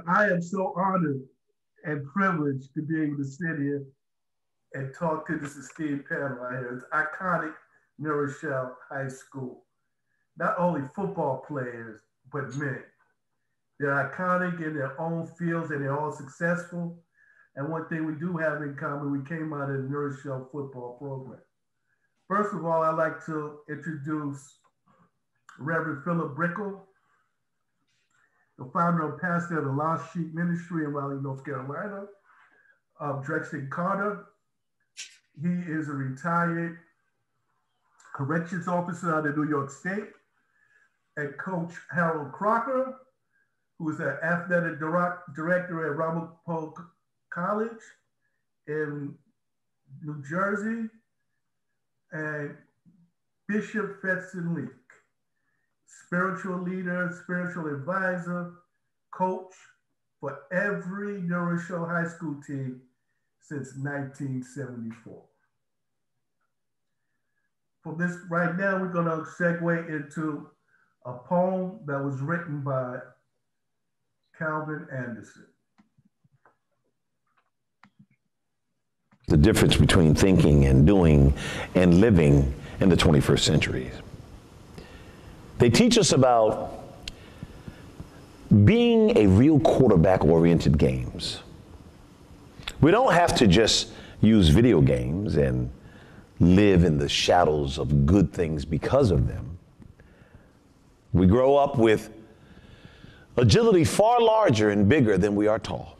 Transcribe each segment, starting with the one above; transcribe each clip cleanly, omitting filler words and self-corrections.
I am so honored and privileged to be able to sit here and talk to this esteemed panel right here. It's iconic New Rochelle High School. Not only football players, but men. They're iconic in their own fields and they're all successful. And one thing we do have in common, we came out of the New Rochelle football program. First of all, I'd like to introduce Reverend Phillip Brickle, the founder and pastor of the Lost Sheep Ministry in Raleigh, North Carolina. Drexton Carter, he is a retired corrections officer out of New York State. And Coach Harold Crocker, who is an athletic director at Ramapo College in New Jersey. And Bishop Fetson Leak, spiritual leader, spiritual advisor, coach for every New Rochelle High School team since 1974. For this right now, we're gonna segue into a poem that was written by Calvin Anderson. The difference between thinking and doing and living in the 21st century. They teach us about being a real quarterback-oriented games. We don't have to just use video games and live in the shadows of good things because of them. We grow up with agility far larger and bigger than we are tall.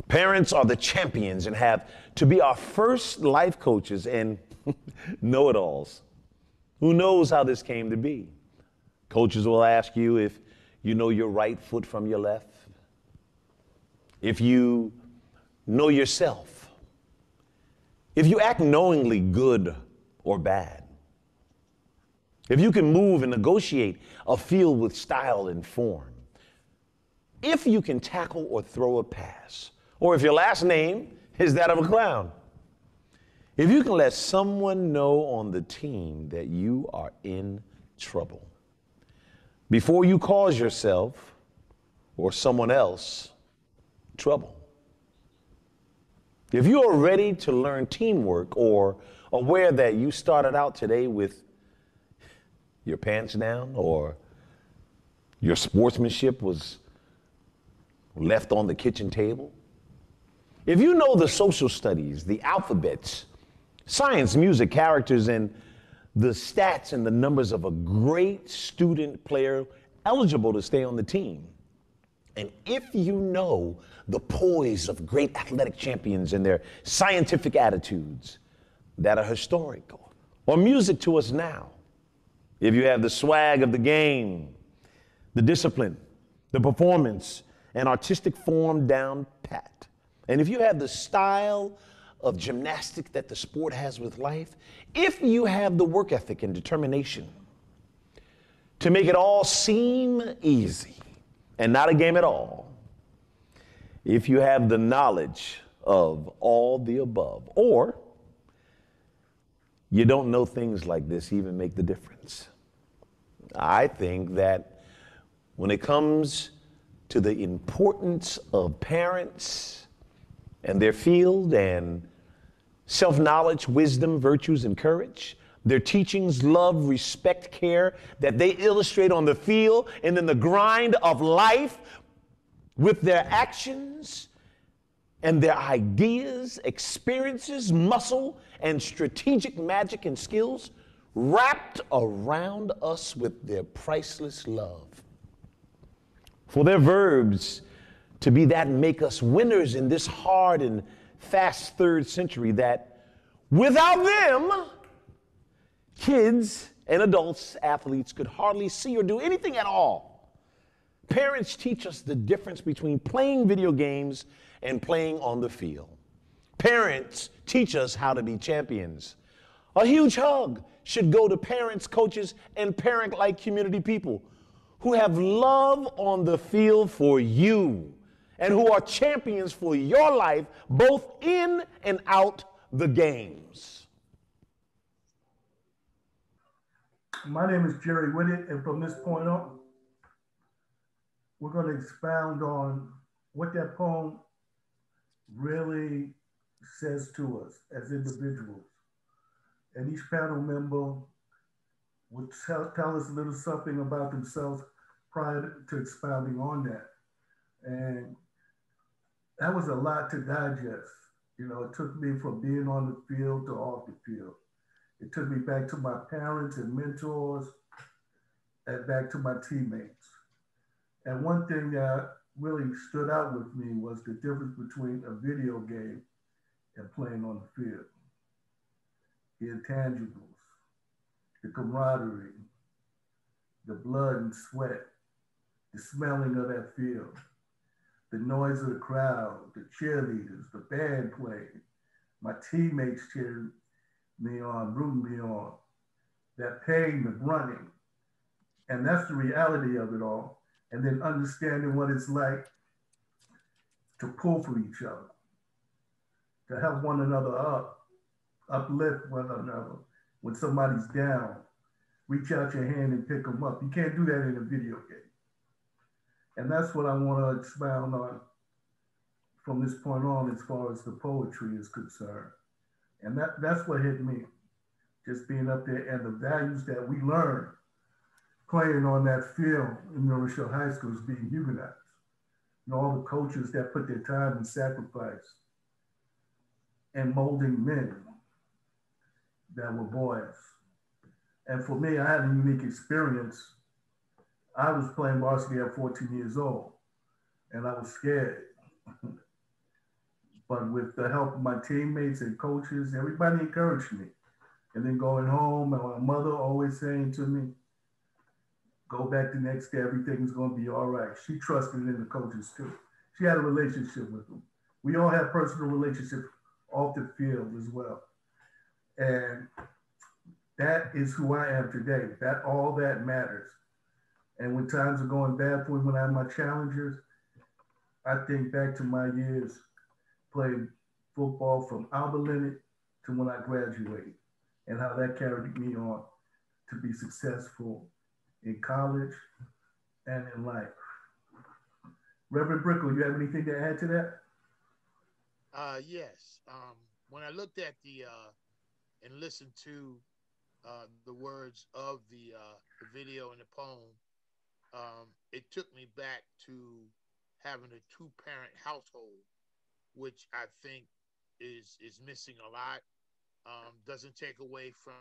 Parents are the champions and have to be our first life coaches and know-it-alls. Who knows how this came to be? Coaches will ask you if you know your right foot from your left, if you know yourself, if you act knowingly good or bad, if you can move and negotiate a field with style and form, if you can tackle or throw a pass, or if your last name is that of a clown. If you can let someone know on the team that you are in trouble before you cause yourself or someone else trouble. If you are ready to learn teamwork or aware that you started out today with your pants down or your sportsmanship was left on the kitchen table, if you know the social studies, the alphabets, science, music, characters, and the stats and the numbers of a great student player eligible to stay on the team, and if you know the poise of great athletic champions and their scientific attitudes that are historical or music to us now, if you have the swag of the game, the discipline, the performance, and artistic form down pat, and if you have the style of gymnastic that the sport has with life, if you have the work ethic and determination to make it all seem easy and not a game at all, if you have the knowledge of all the above, or you don't know things like this even make the difference. I think that when it comes to the importance of parents and their field and self-knowledge, wisdom, virtues, and courage, their teachings, love, respect, care that they illustrate on the field and in the grind of life with their actions and their ideas, experiences, muscle, and strategic magic and skills wrapped around us with their priceless love. For their verbs to be that make us winners in this hard and fast third century that without them, kids and adults, athletes could hardly see or do anything at all. Parents teach us the difference between playing video games and playing on the field. Parents teach us how to be champions. A huge hug should go to parents, coaches, and parent-like community people who have love on the field for you and who are champions for your life, both in and out the games. My name is Gerry Whitted, and from this point on, we're going to expound on what that poem really says to us as individuals. And each panel member would tell us a little something about themselves prior to expounding on that. And that was a lot to digest. You know, it took me from being on the field to off the field. It took me back to my parents and mentors and back to my teammates. And one thing that really stood out with me was the difference between a video game and playing on the field. The intangibles, the camaraderie, the blood and sweat, the smelling of that field, the noise of the crowd, the cheerleaders, the band playing, my teammates cheering me on, rooting me on, that pain of running. And that's the reality of it all. And then understanding what it's like to pull for each other, to help one another up, uplift one another. When somebody's down, reach out your hand and pick them up. You can't do that in a video game. And that's what I want to expound on from this point on as far as the poetry is concerned. And that's what hit me, just being up there and the values that we learn playing on that field in Rochelle High School is being humanized. And all the coaches that put their time and sacrifice and molding men that were boys. And for me, I had a unique experience. I was playing varsity at 14 years old, and I was scared. But with the help of my teammates and coaches, everybody encouraged me. And then going home, and my mother always saying to me, go back the next day, everything's gonna be all right. She trusted in the coaches too. She had a relationship with them. We all have personal relationships off the field as well. And that is who I am today. That all that matters. And when times are going bad for me, when I have my challenges, I think back to my years playing football from Alba to when I graduated and how that carried me on to be successful in college and in life. Reverend Brickle, you have anything to add to that? Yes. When I looked at the and listened to the words of the video and the poem, it took me back to having a two-parent household, which I think is missing a lot. Doesn't take away from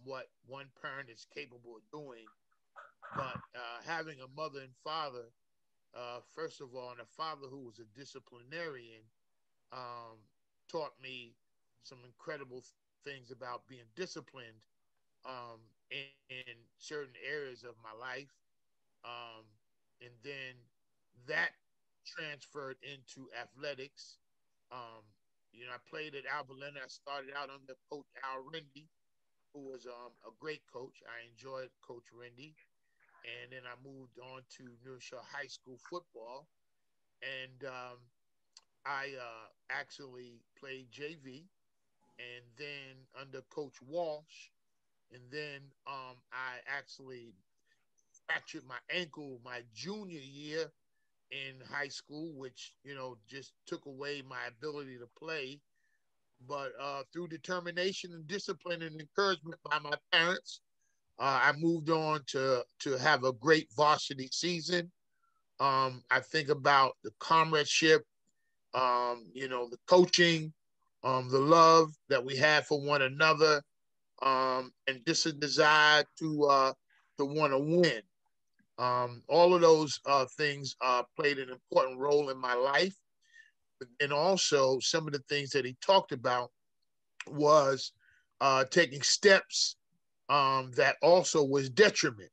what one parent is capable of doing, but having a mother and father, first of all, and a father who was a disciplinarian, taught me some incredible things about being disciplined in certain areas of my life. And then that transferred into athletics. I played at Albalena. I started out under Coach Al Rendy, who was a great coach. I enjoyed Coach Rendy. And then I moved on to New Rochelle High School football. And I actually played JV. And then under Coach Walsh. And then I actually fractured my ankle my junior year in high school, which, just took away my ability to play. But through determination and discipline and encouragement by my parents, I moved on to have a great varsity season. I think about the comradeship, the coaching, the love that we had for one another, and just a desire to want to win. All of those things played an important role in my life. And also some of the things that he talked about was taking steps that also was detriment.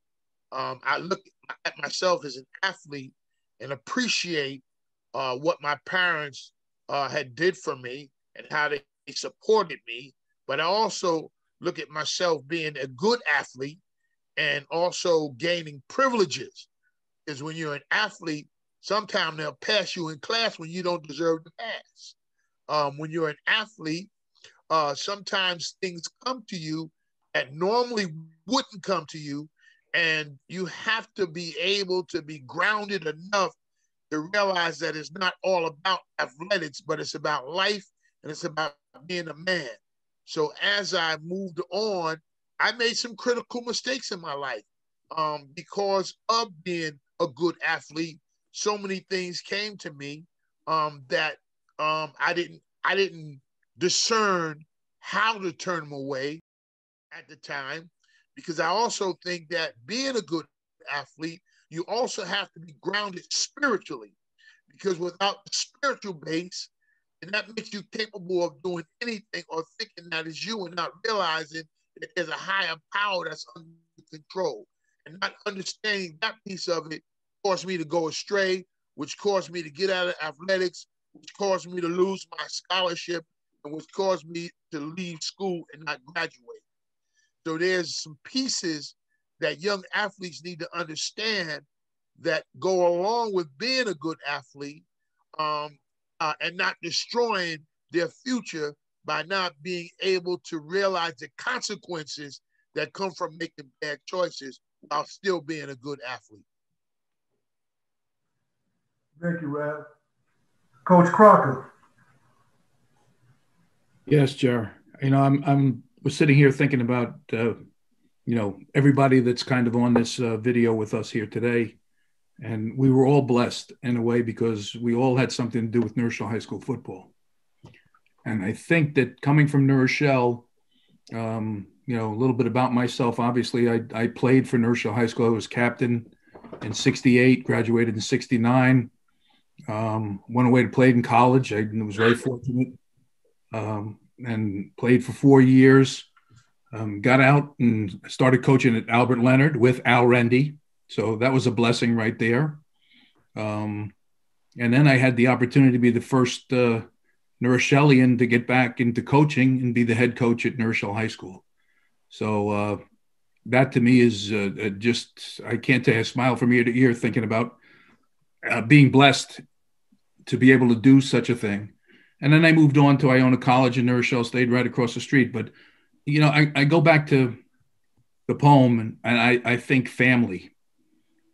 I look at myself as an athlete and appreciate what my parents had did for me and how they supported me. But I also look at myself being a good athlete and also gaining privileges. Because when you're an athlete, sometimes they'll pass you in class when you don't deserve to pass. When you're an athlete, sometimes things come to you that normally wouldn't come to you, And you have to be able to be grounded enough to realize that it's not all about athletics, but it's about life and it's about being a man. So as I moved on, I made some critical mistakes in my life because of being a good athlete. So many things came to me that I didn't discern how to turn them away at the time, because I also think that being a good athlete, you also have to be grounded spiritually, because without the spiritual base, and that makes you capable of doing anything or thinking that is you and not realizing that there's a higher power that's under control. And not understanding that piece of it caused me to go astray, which caused me to get out of athletics, which caused me to lose my scholarship, and which caused me to leave school and not graduate. So there's some pieces that young athletes need to understand that go along with being a good athlete, and not destroying their future by not being able to realize the consequences that come from making bad choices while still being a good athlete. Thank you, Ralph. Coach Crocker. Yes, Jer. We're sitting here thinking about everybody that's kind of on this video with us here today. And we were all blessed in a way because we all had something to do with New Rochelle High School football. And I think that coming from New Rochelle, a little bit about myself. Obviously, I played for New Rochelle High School. I was captain in '68, graduated in '69, went away to play in college. I was very fortunate and played for 4 years. Got out and started coaching at Albert Leonard with Al Rendy. So that was a blessing right there. And then I had the opportunity to be the first New Rochellian to get back into coaching and be the head coach at New Rochelle High School. So that to me is just, I can't tell you, a smile from ear to ear thinking about being blessed to be able to do such a thing. And then I moved on to Iona College in New Rochelle, stayed right across the street. But, I go back to the poem and I think family.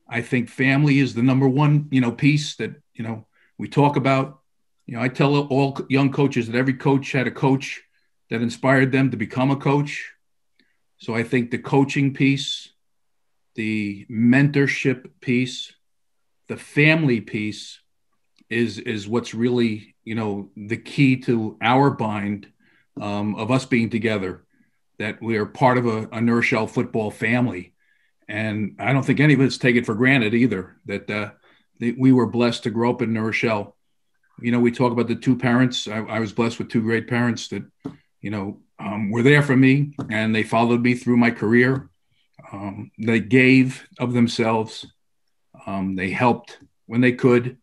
I think family is the number one, piece that, we talk about. I tell all young coaches that every coach had a coach that inspired them to become a coach. So I think the coaching piece, the mentorship piece, the family piece is what's really, the key to our bind of us being together, that we are part of a New Rochelle football family. And I don't think any of us take it for granted either, that we were blessed to grow up in New Rochelle. We talk about the two parents. I was blessed with two great parents that, were there for me, and they followed me through my career. They gave of themselves. They helped when they could.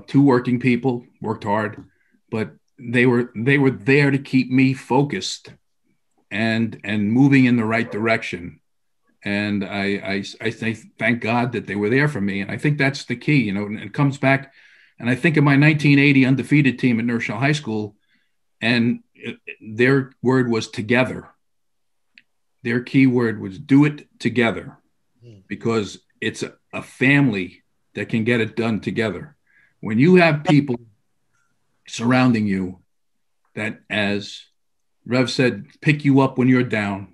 Two working people, worked hard, but they were there to keep me focused and moving in the right direction. And I say, thank God that they were there for me. And I think that's the key, and it comes back. And I think of my 1980 undefeated team at New Rochelle High School, and their word was together. Their key word was do it together, because it's a family that can get it done together. When you have people surrounding you that, as Rev said, pick you up when you're down,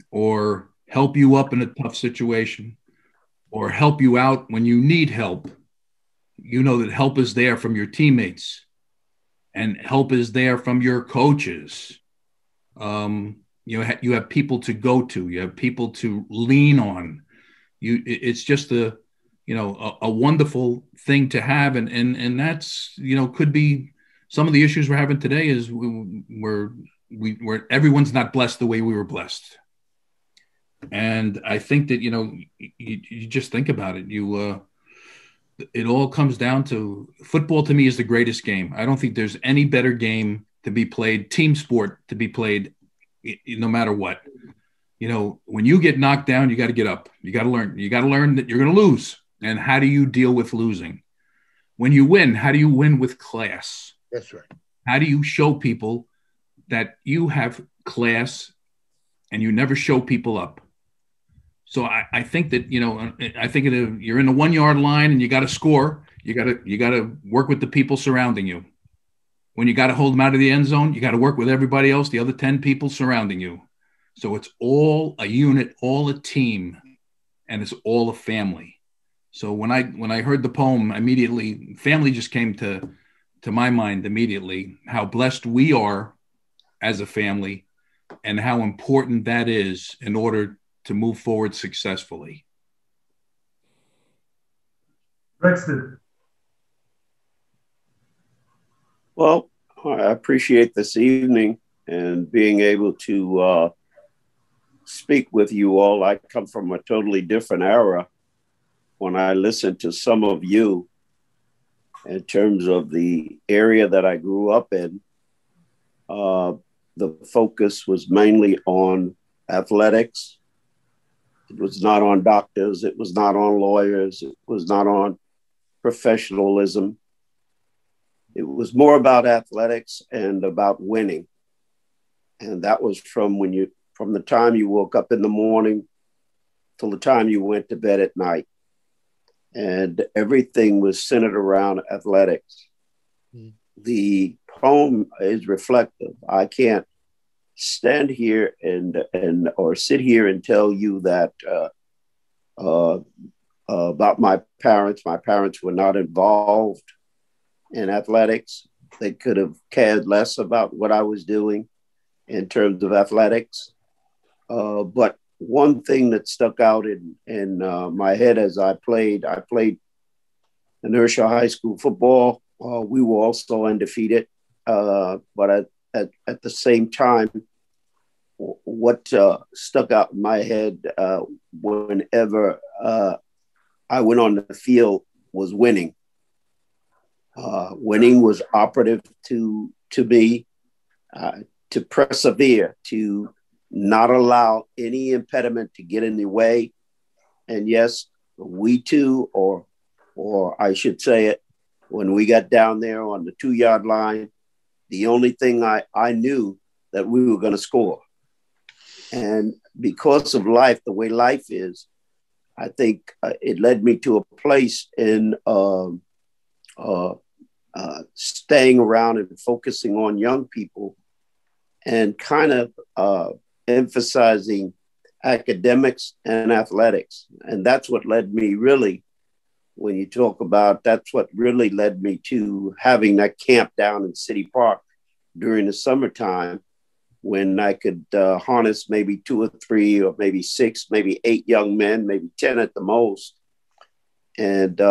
or help you up in a tough situation, or help you out when you need help. That help is there from your teammates, and help is there from your coaches. You have people to go to, you have people to lean on. It's just a wonderful thing to have. And that's, could be some of the issues we're having today is where everyone's not blessed the way we were blessed. And I think that, you just think about it. It all comes down to football. To me, is the greatest game. I don't think there's any better game to be played, team sport to be played, no matter what. When you get knocked down, you got to get up. You got to learn. You got to learn that you're going to lose. And how do you deal with losing? When you win, how do you win with class? That's right. How do you show people that you have class and you never show people up? So I think that, I think you're in the 1 yard line and you got to score. You got to work with the people surrounding you. When you got to hold them out of the end zone, you got to work with everybody else, the other 10 people surrounding you. So it's all a unit, all a team, and it's all a family. So when I heard the poem, immediately, family just came to my mind immediately, how blessed we are as a family and how important that is in order to move forward successfully. Rexton. Well, I appreciate this evening and being able to speak with you all. I come from a totally different era. When I listen to some of you in terms of the area that I grew up in, the focus was mainly on athletics. It was not on doctors. It was not on lawyers. It was not on professionalism. It was more about athletics and about winning. And that was from the time you woke up in the morning till the time you went to bed at night. And everything was centered around athletics. Mm. The poem is reflective. I can't stand here or sit here and tell you that about my parents. My parents were not involved in athletics. They could have cared less about what I was doing in terms of athletics. But one thing that stuck out in my head as I played in Rochelle High School football. We were also undefeated, but at the same time, what stuck out in my head whenever I went on the field was winning. Winning was operative to me, to persevere, to not allow any impediment to get in the way. And yes, we too, or I should say it, when we got down there on the 2 yard line, the only thing I knew that we were going to score. And because of life, the way life is, I think it led me to a place in staying around and focusing on young people and kind of emphasizing academics and athletics. And that's what led me really, when you talk about, that's what really led me to having that camp down in City Park during the summertime, when I could harness maybe 2 or 3 or maybe 6, maybe 8 young men, maybe 10 at the most, and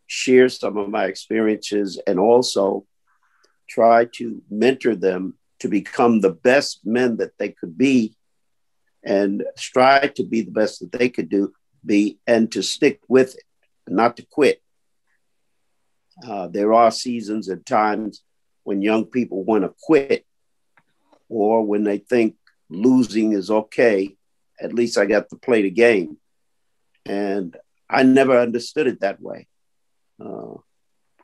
share some of my experiences and also try to mentor them to become the best men that they could be and strive to be the best that they could be and to stick with it, not to quit. There are seasons and times when young people want to quit, or when they think losing is okay, at least I got to play the game. And I never understood it that way.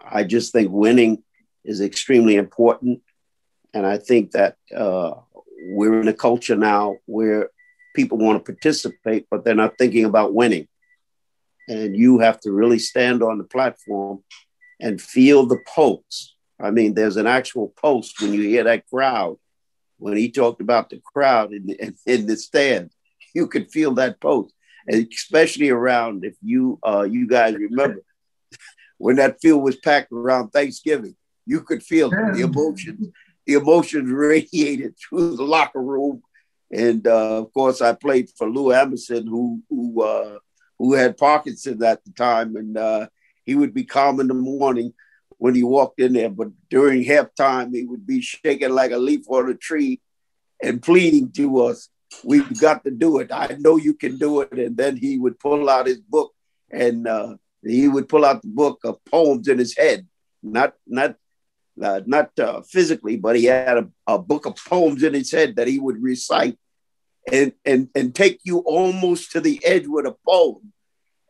I just think winning is extremely important. And I think that we're in a culture now where people want to participate, but they're not thinking about winning. And you have to really stand on the platform and feel the pulse. I mean, there's an actual pulse when you hear that crowd. When he talked about the crowd in the stand, you could feel that pulse, and especially around, if you guys remember, when that field was packed around Thanksgiving, you could feel the emotions. The emotions radiated through the locker room. And of course, I played for Lou Amonson, who had Parkinson's at the time, and he would be calm in the morning when he walked in there, but during halftime, he would be shaking like a leaf on a tree and pleading to us, "We've got to do it. I know you can do it." And then he would pull out his book, and he would pull out the book of poems in his head, not physically, but he had a book of poems in his head that he would recite and take you almost to the edge with a poem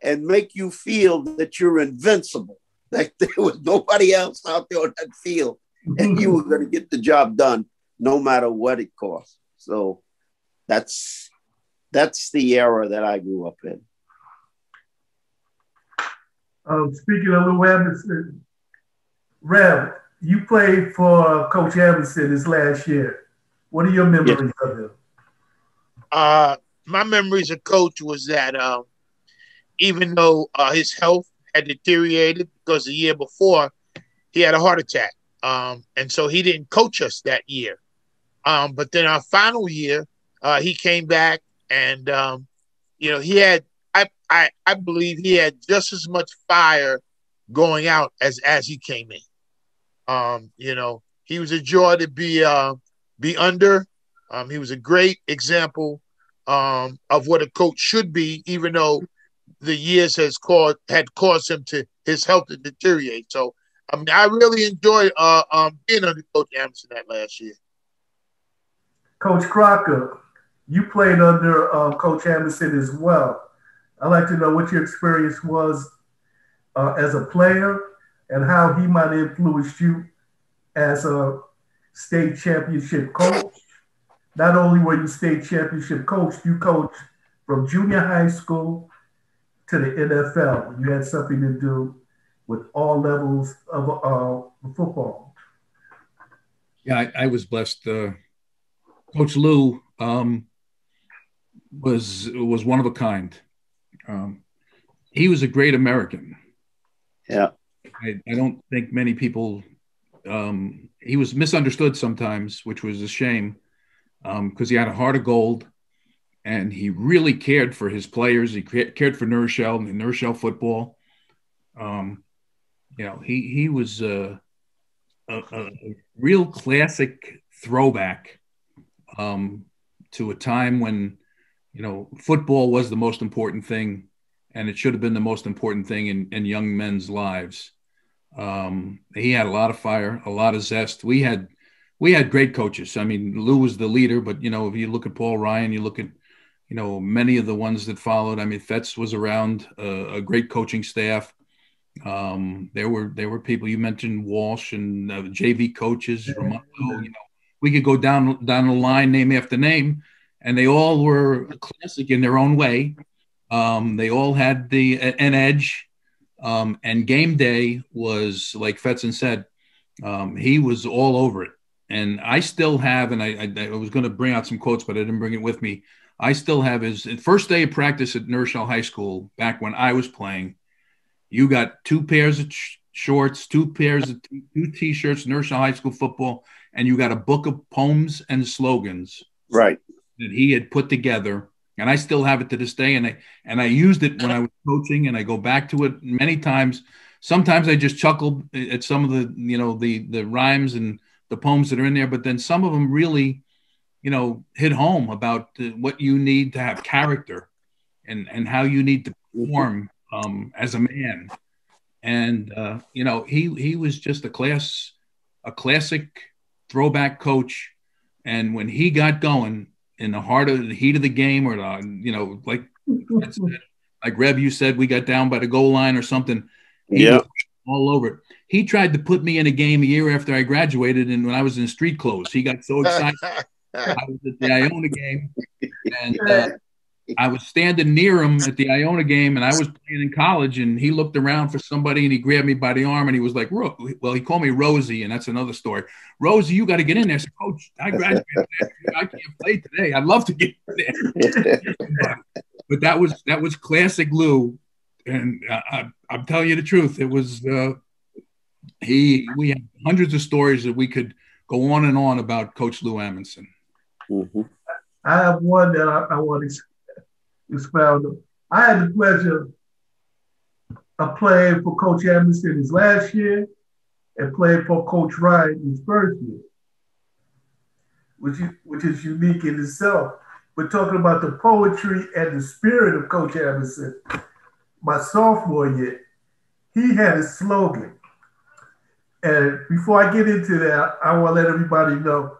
and make you feel that you're invincible. Like there was nobody else out there on that field, and you were going to get the job done no matter what it cost. So that's that's the era that I grew up in. Speaking of Lou Amonson, Rev, you played for Coach Amonson this last year. What are your memories of him? My memories of Coach was that even though his health had deteriorated because the year before he had a heart attack, and so he didn't coach us that year. But then our final year, he came back, and he had. I believe he had just as much fire going out as he came in. He was a joy to be under. He was a great example of what a coach should be, even though the years had caused his health to deteriorate. So I really enjoyed being under Coach Amonson that last year. Coach Crocker, you played under Coach Amonson as well. I'd like to know what your experience was as a player and how he might have influenced you as a state championship coach. Not only were you state championship coach, you coached from junior high school to the NFL. You had something to do with all levels of football. Yeah, I was blessed. Coach Lou was one of a kind. He was a great American. Yeah. I don't think many people, he was misunderstood sometimes, which was a shame, because he had a heart of gold and he really cared for his players. He cared for New Rochelle and New Rochelle football. He was a real classic throwback to a time when, football was the most important thing, and it should have been the most important thing in young men's lives. He had a lot of fire, a lot of zest. We had great coaches. I mean, Lou was the leader, but if you look at Paul Ryan, you look at many of the ones that followed. I mean, Fetz was around, a great coaching staff. There were people you mentioned, Walsh and JV coaches, Ramondo. We could go down the line, name after name, and they all were classic in their own way. They all had an edge, and game day was, like Fetson said, he was all over it. And I still have, and I was going to bring out some quotes, but I didn't bring it with me. I still have his first day of practice at Rochelle High School back when I was playing. You got 2 pairs of shorts, 2 pairs of two T-shirts, Rochelle High School football, and you got a book of poems and slogans, right, that he had put together. And I still have it to this day. And I used it when I was coaching, and I go back to it many times. Sometimes I just chuckle at some of the rhymes and the poems that are in there, but then some of them really, hit home about what you need to have character and how you need to perform as a man. And, he was just a classic throwback coach. And when he got going in the heat of the game, or like Reb, you said, we got down by the goal line or something. He was all over it. He tried to put me in a game a year after I graduated, and when I was in street clothes, he got so excited. I was at the Iona game, and I was standing near him at the Iona game, and I was playing in college, and he looked around for somebody, and he grabbed me by the arm, and he was like, well, he called me Rosie, and that's another story. Rosie, you got to get in there. I said, Coach, I graduated. I can't play today. I'd love to get in there. But that was classic Lou, and I'm telling you the truth. It was we had hundreds of stories that we could go on and on about Coach Lou Amonson. Mm-hmm. I have one that I want to expound on. I had the pleasure of playing for Coach Amonson his last year and playing for Coach Ryan his first year, which is unique in itself. But talking about the poetry and the spirit of Coach Amonson, my sophomore year, he had a slogan. And before I get into that, I want to let everybody know,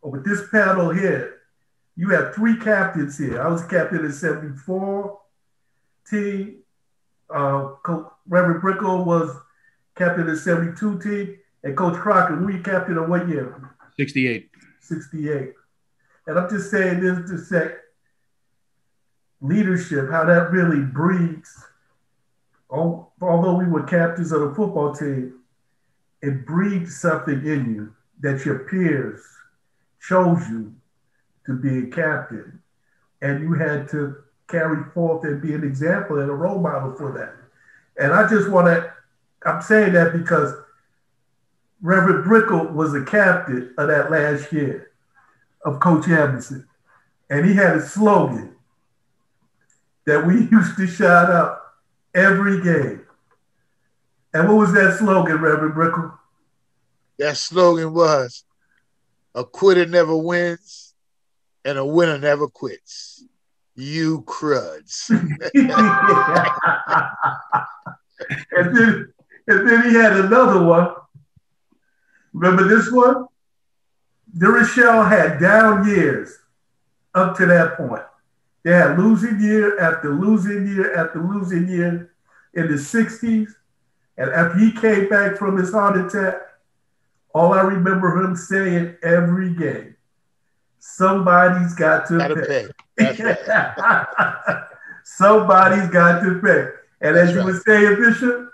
with this panel here, you have 3 captains here. I was captain in 74 team. Reverend Brickle was captain in 72 team. And Coach Crocker, who you captain of what year? 68. 68. And I'm just saying this to say, leadership, how that really breeds. Although we were captains of the football team, it breeds something in you that your peers chose you to be a captain. And you had to carry forth and be an example and a role model for that. And I just want to, I'm saying that because Reverend Brickle was the captain of that last year of Coach Anderson. And he had a slogan that we used to shout out every game. And what was that slogan, Reverend Brickle? That slogan was, a quitter never wins and a winner never quits. You cruds. and then he had another one. Remember this one? The Rochelle had down years up to that point. They had losing year after losing year after losing year in the 60s. And after he came back from his heart attack, all I remember him saying every game, somebody's got to pay. That's right. Somebody's got to pay. And That's as you right. were saying, Bishop,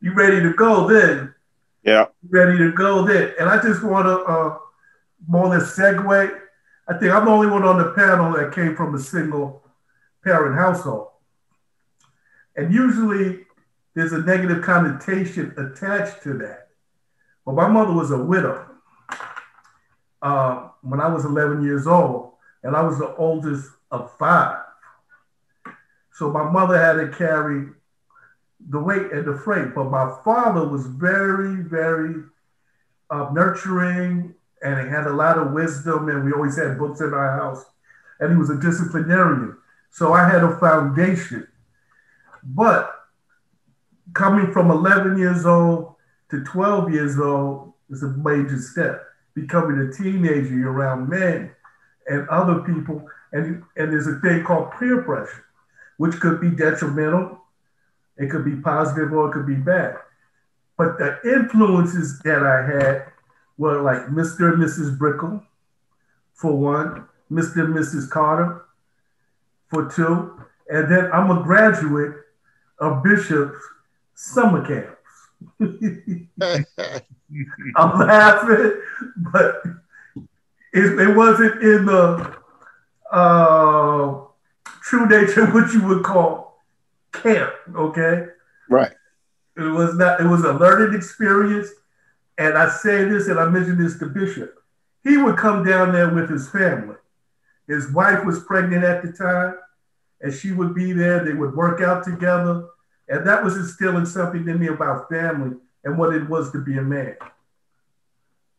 you ready to go then. Yeah. Ready to go then. And I just want to more or less segue. I think I'm the only one on the panel that came from a single parent household. And usually there's a negative connotation attached to that. But my mother was a widow when I was 11 years old, and I was the oldest of 5. So my mother had to carry the weight and the freight. But my father was very, very nurturing, and he had a lot of wisdom, and we always had books in our house, and he was a disciplinarian. So I had a foundation. But coming from 11 years old to 12 years old is a major step. Becoming a teenager, you're around men and other people, and there's a thing called peer pressure, which could be detrimental, it could be positive, or it could be bad. But the influences that I had were like Mr. and Mrs. Brickle, for one, Mr. and Mrs. Carter, for 2, and then I'm a graduate of Bishop's summer camps. I'm laughing, but it wasn't in the true nature of what you would call camp, okay? Right. It was not, it was a learning experience. And I say this, and I mentioned this to Bishop. He would come down there with his family. His wife was pregnant at the time, and she would be there. They would work out together. And that was instilling something in me about family and what it was to be a man.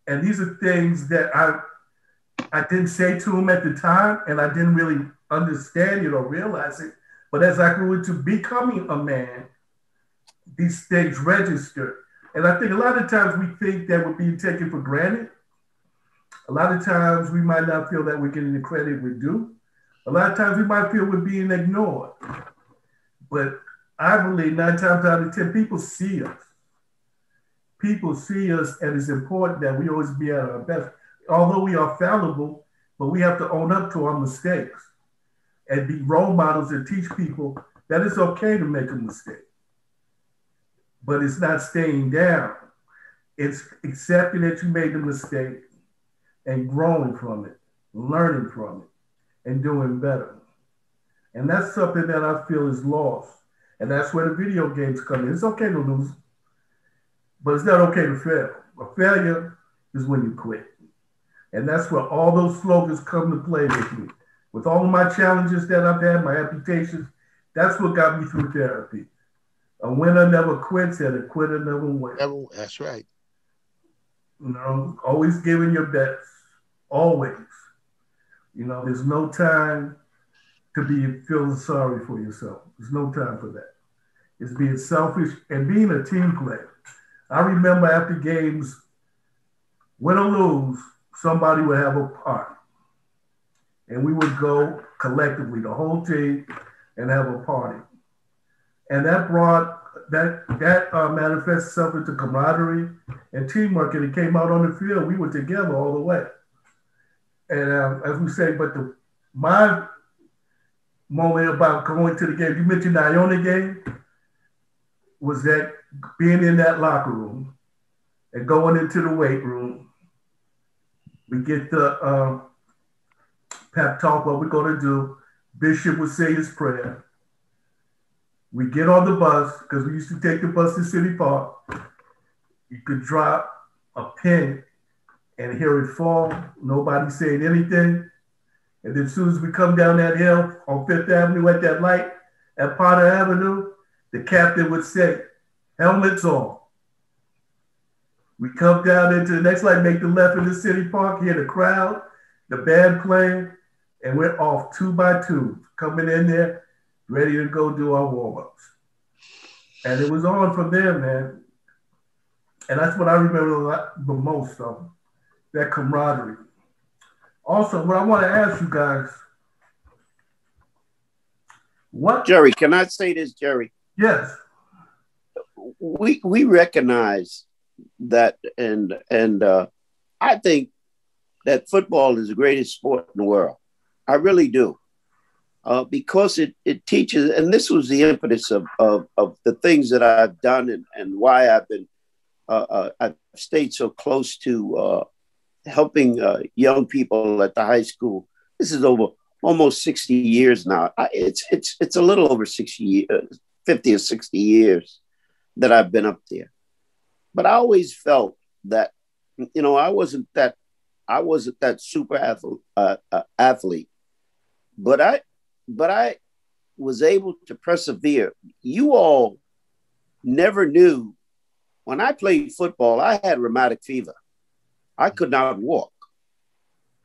And these are things that I didn't say to him at the time, and I didn't really understand it or realize it. But as I grew into becoming a man, these things registered. And I think a lot of times we think that we're being taken for granted. A lot of times we might not feel that we're getting the credit we're due. A lot of times we might feel we're being ignored. But I believe 9 times out of 10, people see us. People see us, and it's important that we always be at our best. Although we are fallible, but we have to own up to our mistakes and be role models and teach people that it's okay to make a mistake. But it's not staying down. It's accepting that you made the mistake and growing from it, learning from it, and doing better. And that's something that I feel is lost. And that's where the video games come in. It's okay to lose, but it's not okay to fail. A failure is when you quit. And that's where all those slogans come to play with me. With all of my challenges that I've had, my amputations, that's what got me through therapy. A winner never quits and a quitter never wins. That's right. You know, always giving your best, always. You know, there's no time to be feeling sorry for yourself. There's no time for that. It's being selfish and being a team player. I remember after games, win or lose, somebody would have a party. And we would go collectively, the whole team, and have a party. And that brought, that manifested itself into camaraderie and teamwork, and it came out on the field. We were together all the way. And as we say, but my moment about going to the game. You mentioned the Iona game. Was that being in that locker room and going into the weight room? We get the pep talk, what we're going to do. Bishop would say his prayer. We get on the bus, because we used to take the bus to City Park. You could drop a pin and hear it fall. Nobody saying anything. And then as soon as we come down that hill on Fifth Avenue at that light at Potter Avenue, the captain would say, helmets on. We come down into the next light, make the left into City Park, hear the crowd, the band playing, and we're off 2 by 2, coming in there, ready to go do our warm-ups. And it was on from there, man. And that's what I remember the most of, that camaraderie. Also, what I want to ask you guys, what? Gerry, can I say this, Gerry? Yes. We recognize that, and I think that football is the greatest sport in the world. I really do. Because it teaches, and this was the impetus of the things that I've done and why I've stayed so close to helping young people at the high school. This is over almost 60 years now. It's a little over 60 years, 50 or 60 years that I've been up there. But I always felt that, you know, I wasn't that super athlete, but I was able to persevere. You all never knew, when I played football, I had rheumatic fever. I could not walk.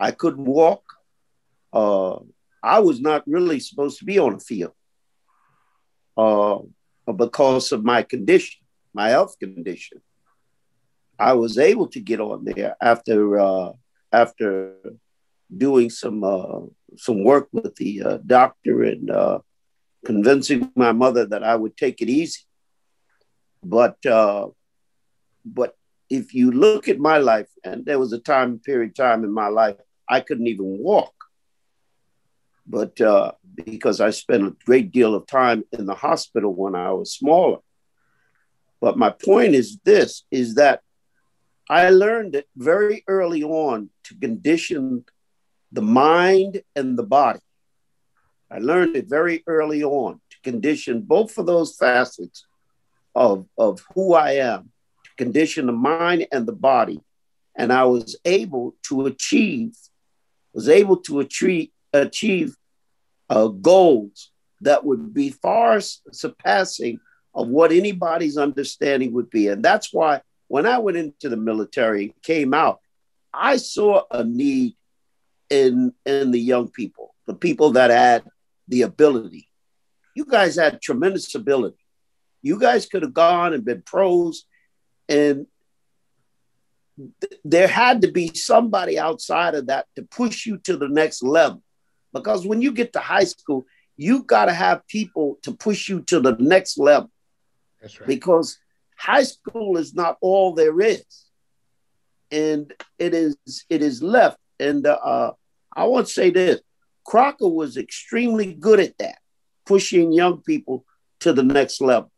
I couldn't walk. I was not really supposed to be on the field because of my condition, my health condition. I was able to get on there after doing some work with the doctor and convincing my mother that I would take it easy. But if you look at my life, and there was a period of time in my life, I couldn't even walk. But because I spent a great deal of time in the hospital when I was smaller. But my point is this, is that I learned it very early on to condition the mind and the body. I learned it very early on to condition both of those facets of who I am, to condition the mind and the body. And I was able to achieve goals that would be far surpassing of what anybody's understanding would be. And that's why when I went into the military, came out, I saw a need in the young people, the people that had the ability. You guys had tremendous ability. You guys could have gone and been pros, and there had to be somebody outside of that to push you to the next level. Because when you get to high school, you got to have people to push you to the next level. That's right. Because high school is not all there is. And it is left. And I want to say this, Crocker was extremely good at that, pushing young people to the next level.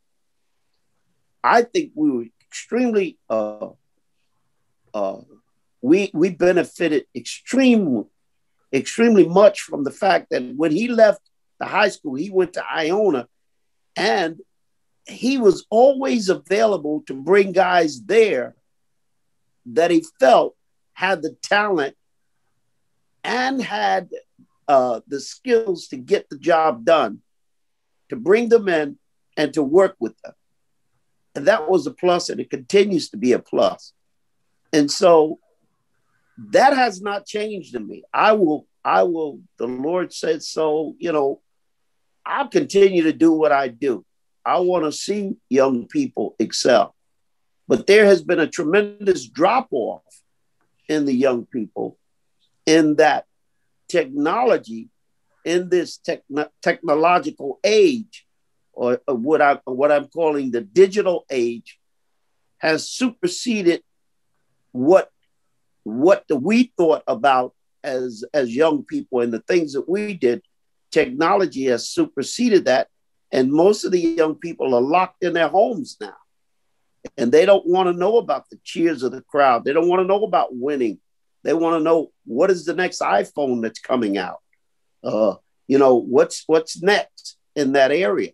I think we were extremely, we benefited extremely much from the fact that when he left the high school, he went to Iona, and he was always available to bring guys there that he felt had the talent and had the skills to get the job done, to bring them in and to work with them. And that was a plus, and it continues to be a plus. And so that has not changed in me. I will, the Lord said so, you know, I'll continue to do what I do. I want to see young people excel. But there has been a tremendous drop-off in the young people in that technology, in this technological age, or what I'm calling the digital age, has superseded what we thought about as young people and the things that we did. technology has superseded that. And most of the young people are locked in their homes now. And they don't want to know about the cheers of the crowd. They don't want to know about winning. They want to know what is the next iPhone that's coming out. What's next in that area.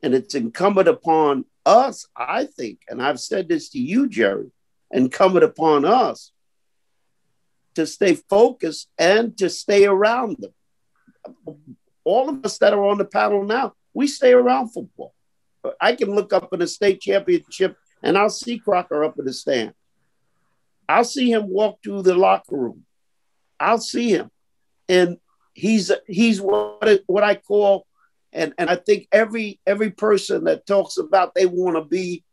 And it's incumbent upon us, I think, and I've said this to you, Gerry, incumbent upon us to stay focused and to stay around them. All of us that are on the panel now, we stay around football. I can look up in the state championship and I'll see Crocker up in the stand. I'll see him walk through the locker room. I'll see him. And he's what I call, and I think every person that talks about they want to be,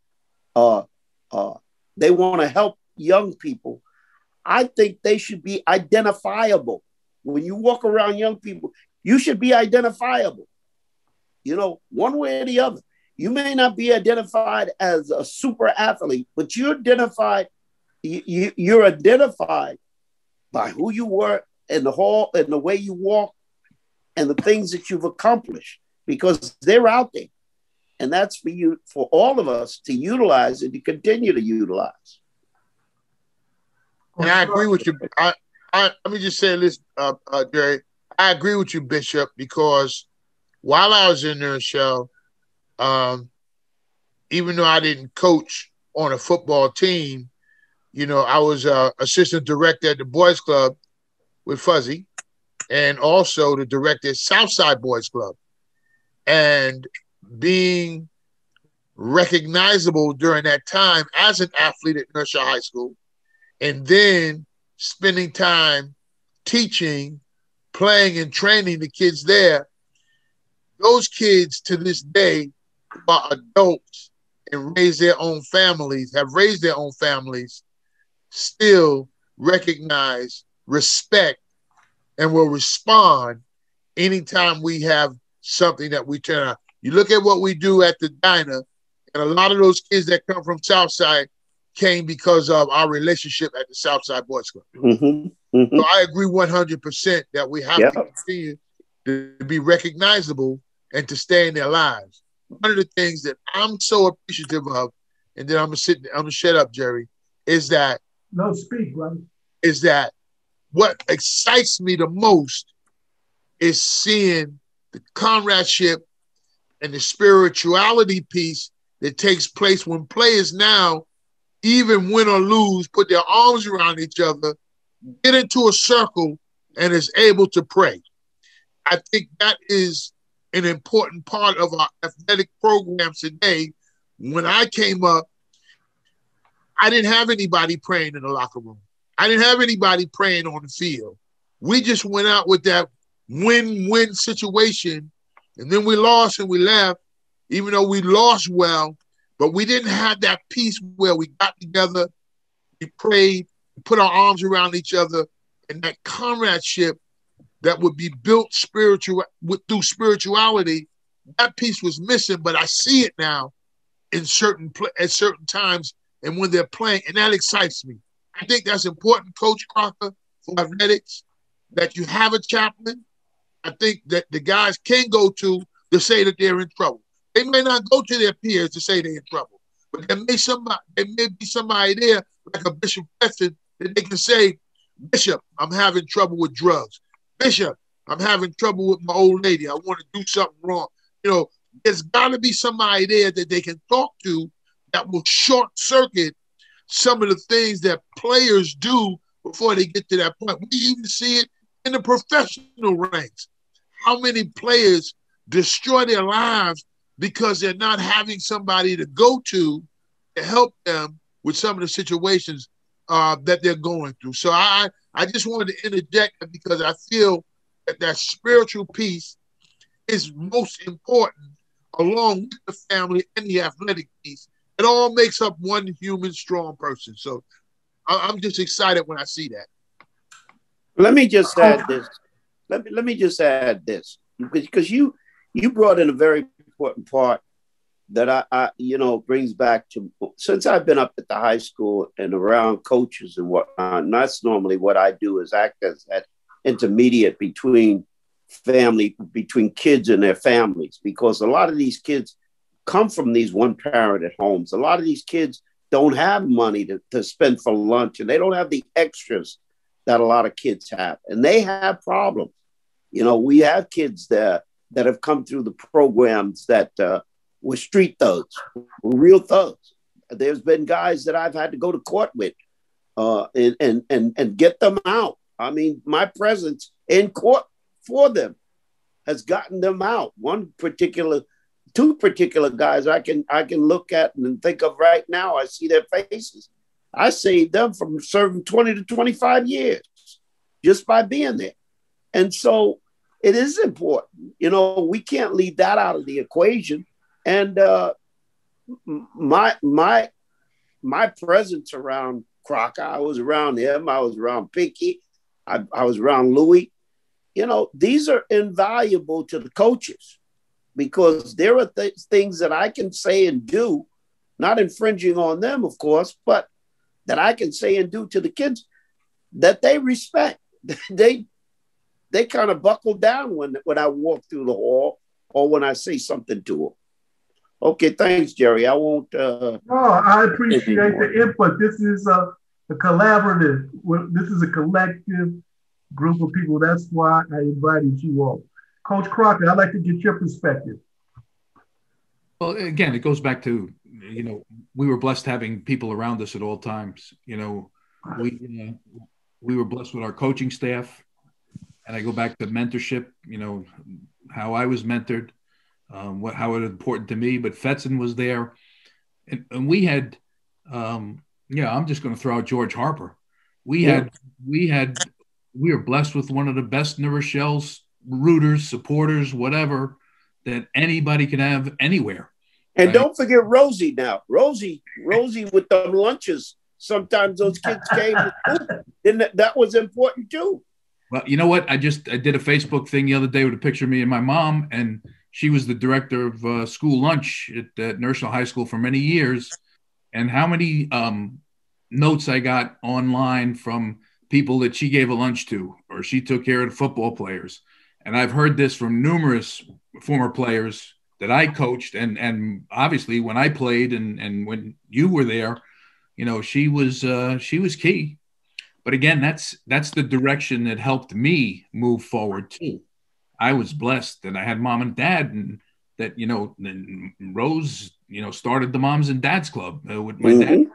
they want to help young people. I think they should be identifiable. When you walk around young people, you should be identifiable. One way or the other. You may not be identified as a super athlete, but you're identified. You're identified by who you were in the hall and the way you walk and the things that you've accomplished, because they're out there. And that's for you, for all of us to utilize and to continue to utilize. And I agree with you. Let me just say this, Gerry. I agree with you, Bishop, because while I was in there, show, even though I didn't coach on a football team, I was assistant director at the Boys Club with Fuzzy, and also the director at Southside Boys Club. And being recognizable during that time as an athlete at Rochelle High School, and then spending time teaching, playing, and training the kids there, those kids to this day are adults and raise their own families, have raised their own families, still recognize, respect, and will respond anytime we have something that we turn on. You look at what we do at the diner, and a lot of those kids that come from Southside came because of our relationship at the Southside Boys Club. Mm-hmm. Mm-hmm. So I agree 100% that we have to continue to be recognizable and to stay in their lives. One of the things that I'm so appreciative of, and then I'm gonna shut up, Gerry, is that speak, brother. Is that what excites me the most is seeing the comradeship and the spirituality piece that takes place when players now, even win or lose, put their arms around each other, get into a circle, and is able to pray. I think that is an important part of our athletic programs today. When I came up, I didn't have anybody praying in the locker room. I didn't have anybody praying on the field. We just went out with that win-win situation, and then we lost and we left, even though we lost well, but we didn't have that piece where we got together, we prayed, we put our arms around each other, and that comradeship that would be built through spirituality, that piece was missing, but I see it now at certain times and when they're playing, and that excites me. I think that's important, Coach Crocker, for athletics, that you have a chaplain. I think that the guys can go to say that they're in trouble. They may not go to their peers to say they're in trouble, but there may be somebody there, like a Bishop Fetson, that they can say, Bishop, I'm having trouble with drugs. Bishop, I'm having trouble with my old lady. I want to do something wrong. There's got to be somebody there that they can talk to that will short circuit some of the things that players do before they get to that point. We even see it in the professional ranks. How many players destroy their lives because they're not having somebody to go to help them with some of the situations that they're going through. So I just wanted to interject because I feel that spiritual piece is most important along with the family and the athletic piece. It all makes up one human strong person. So I'm just excited when I see that. Let me just add this. Let me just add this, because you brought in a very important part that I brings back to, since I've been up at the high school and around coaches and whatnot, and that's normally what I do, is act as that intermediate between family, between kids and their families, because a lot of these kids come from these one-parented homes. A lot of these kids don't have money to spend for lunch, and they don't have the extras that a lot of kids have, and they have problems. You know, we have kids that have come through the programs that were street thugs, real thugs. There's been guys that I've had to go to court with and get them out. I mean, my presence in court for them has gotten them out. Two particular guys I can look at and think of right now. I see their faces. I saved them from serving 20 to 25 years just by being there. And so it is important. You know, we can't leave that out of the equation. And my presence around Crocker, I was around him, I was around Pinky, I was around Louis. You know, these are invaluable to the coaches, because there are things that I can say and do, not infringing on them, of course, but that I can say and do to the kids that they respect. They kind of buckle down when I walk through the hall or when I say something to them. Okay, thanks, Gerry. I won't. No, I appreciate the input. This is a collaborative. This is a collective group of people. That's why I invited you all. Coach Crocker, I'd like to get your perspective. Well, again, it goes back to, you know, we were blessed having people around us at all times. You know, we were blessed with our coaching staff. And I go back to mentorship, you know, how I was mentored, how it was important to me. But Fetson was there. And we had, I'm just going to throw out George Harper. We were blessed with one of the best New Rochelle's rooters, supporters, whatever, that anybody can have anywhere. And don't forget Rosie now. Rosie with the lunches. Sometimes those kids came. And that was important too. Well, you know what? I did a Facebook thing the other day with a picture of me and my mom, and she was the director of school lunch at Rochelle High School for many years. And how many notes I got online from people that she gave a lunch to, or she took care of the football players. And I've heard this from numerous former players that I coached, and obviously when I played and when you were there, you know, she was key. But again, that's the direction that helped me move forward too. I was blessed that I had mom and dad, and that, you know, and Rose, you know, started the Moms and Dads Club with my dad.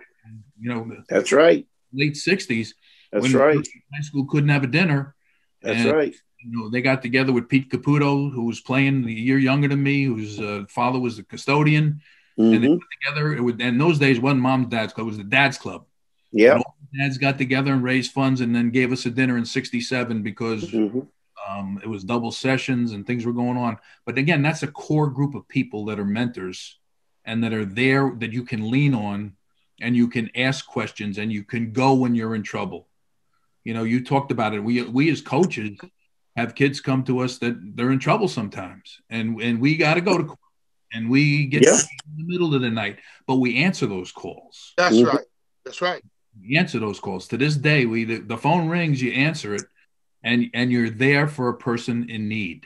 You know, that's right. Late 60s. That's when right. High school couldn't have a dinner. That's right. You know, they got together with Pete Caputo, who was playing a year younger than me, whose father was the custodian. And they got together. In those days, it wasn't Mom's Dad's Club, it was the Dad's Club. Yeah. All the dads got together and raised funds, and then gave us a dinner in '67 because it was double sessions and things were going on. But again, that's a core group of people that are mentors and that are there that you can lean on, and you can ask questions, and you can go when you're in trouble. You know, you talked about it. We as coaches have kids come to us that they're in trouble sometimes, and we got to go to court, and we get in the middle of the night, but we answer those calls. That's right. That's right. You answer those calls. To this day, the phone rings, you answer it, and you're there for a person in need.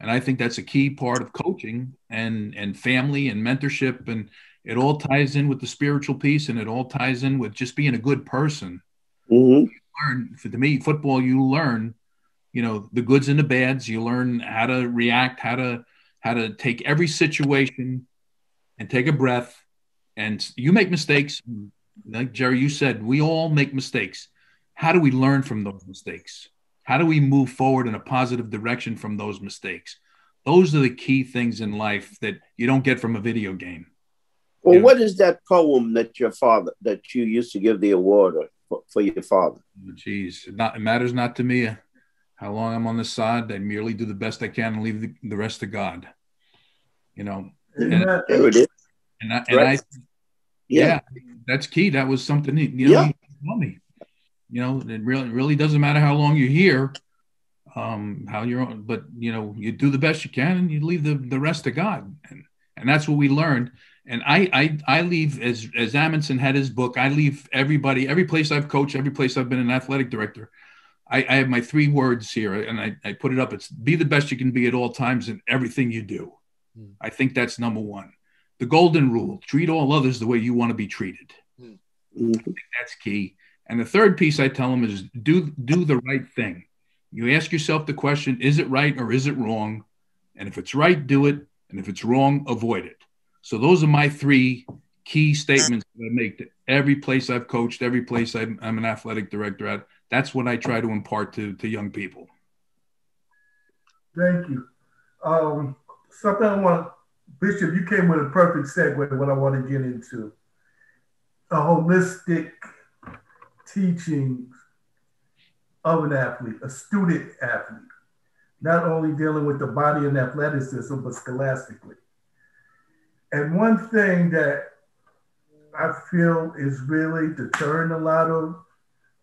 And I think that's a key part of coaching and family and mentorship, and it all ties in with the spiritual piece, and it all ties in with just being a good person. You learn, to me, football, you learn, you know, the goods and the bads. You learn how to react, how to take every situation and take a breath. And you make mistakes. Like Gerry, you said, we all make mistakes. How do we learn from those mistakes? How do we move forward in a positive direction from those mistakes? Those are the key things in life that you don't get from a video game. Well, what is that poem that you used to give the award for your father? Geez, it matters not to me how long I'm on this side. I merely do the best I can and leave the rest to God. You know, there it is. Yeah, that's key. That was something he told me. You know, it really doesn't matter how long you're here, how you're on, but you know, you do the best you can and you leave the rest to God. And that's what we learned. And I leave, as Amonson had his book, I leave everybody, every place I've coached, every place I've been an athletic director, I have my 3 words here, and I put it up. It's be the best you can be at all times in everything you do. I think that's number 1. The golden rule, treat all others the way you want to be treated. I think that's key. And the 3rd piece I tell them is do the right thing. You ask yourself the question, is it right or is it wrong? And if it's right, do it. And if it's wrong, avoid it. So those are my 3 key statements that I make to every place I've coached, every place I'm an athletic director at. That's what I try to impart to young people. Thank you. Something I want, Bishop, you came with a perfect segue to what I want to get into. A holistic teaching of an athlete, a student athlete, not only dealing with the body and athleticism, but scholastically. And one thing that I feel is really deterring a lot of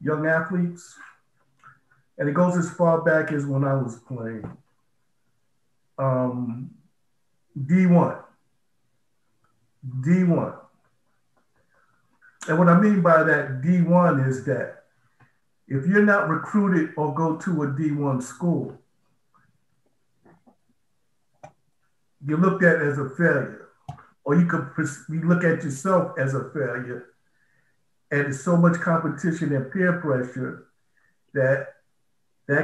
young athletes, and it goes as far back as when I was playing D1. And what I mean by that D1 is that if you're not recruited or go to a D1 school, you're looked at as a failure, or you look at yourself as a failure. And there's so much competition and peer pressure that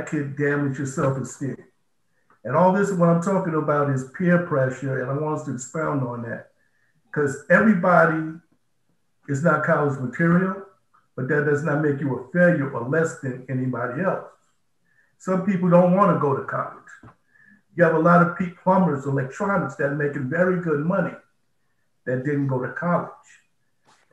could damage your self-esteem. And all this, what I'm talking about is peer pressure, and I want us to expound on that, because everybody is not college material, but that does not make you a failure or less than anybody else. Some people don't want to go to college. You have a lot of plumbers, electronics that are making very good money that didn't go to college.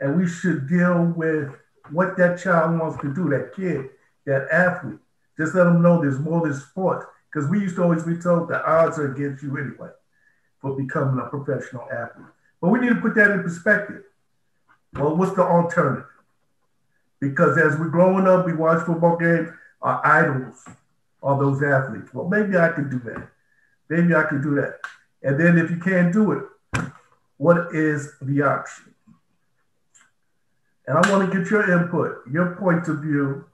And we should deal with what that child wants to do, that kid, that athlete. Just let them know there's more than sports. Because we used to always be told the odds are against you anyway for becoming a professional athlete. But we need to put that in perspective. Well, what's the alternative? Because as we're growing up, we watch football games, our idols are those athletes. Well, maybe I could do that. Maybe I could do that. And then if you can't do it, what is the option? And I want to get your input, your point of view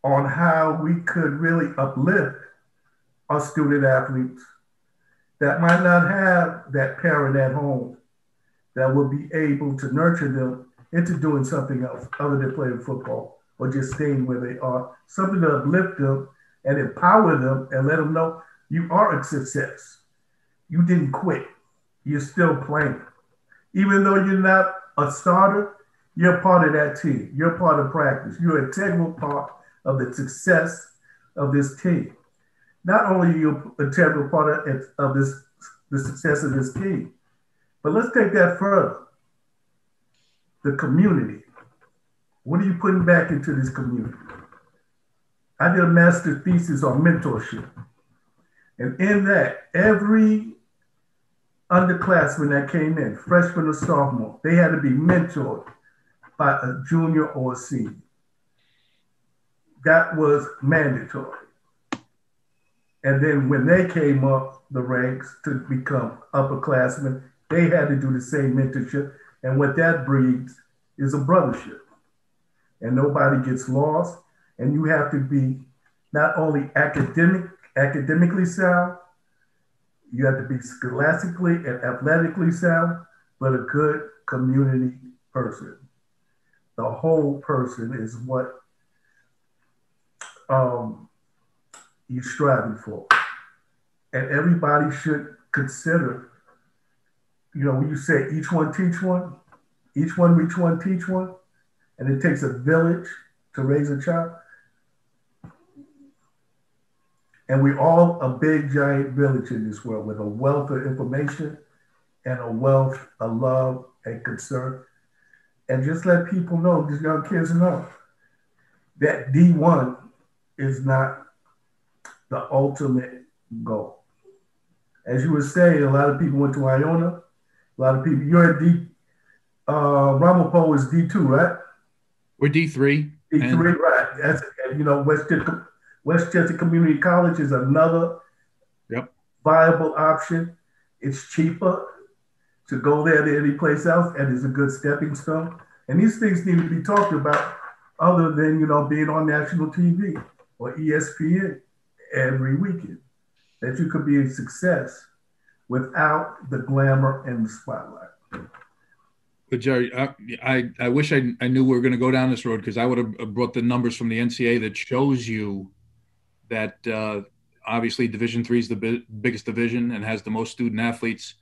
on how we could really uplift our student athletes that might not have that parent at home that will be able to nurture them into doing something else other than playing football or just staying where they are, something to uplift them and empower them and let them know you are a success. You didn't quit. You're still playing. Even though you're not a starter, you're part of that team. You're part of practice. You're an integral part of the success of this team. Not only are you an integral part of the success of this team, but let's take that further. The community. What are you putting back into this community? I did a master thesis on mentorship. And in that, every underclassman that came in, freshman or sophomore, they had to be mentored by a junior or a senior. That was mandatory. And then when they came up the ranks to become upperclassmen, they had to do the same mentorship. And what that breeds is a brothership. And nobody gets lost. And you have to be not only academically sound, you have to be scholastically and athletically sound, but a good community person. The whole person is what you're striving for. And everybody should consider, you know, when you say each one teach one, each one reach one teach one, and it takes a village to raise a child. And we're all a big, giant village in this world with a wealth of information and a wealth of love and concern. And just let people know, these young kids know, that D1 is not the ultimate goal. As you were saying, a lot of people went to Iona. A lot of people, you're at D, Ramapo is D2, right? We're D3. D3, right. That's, you know, Westchester Community College is another viable option. It's cheaper to go there than any place else, and it's a good stepping stone. And these things need to be talked about other than, you know, being on national TV or ESPN every weekend. That you could be a success without the glamour and the spotlight. But Gerry, I wish I knew we were going to go down this road, because I would have brought the numbers from the NCAA that shows you that obviously Division III is the biggest division and has the most student athletes,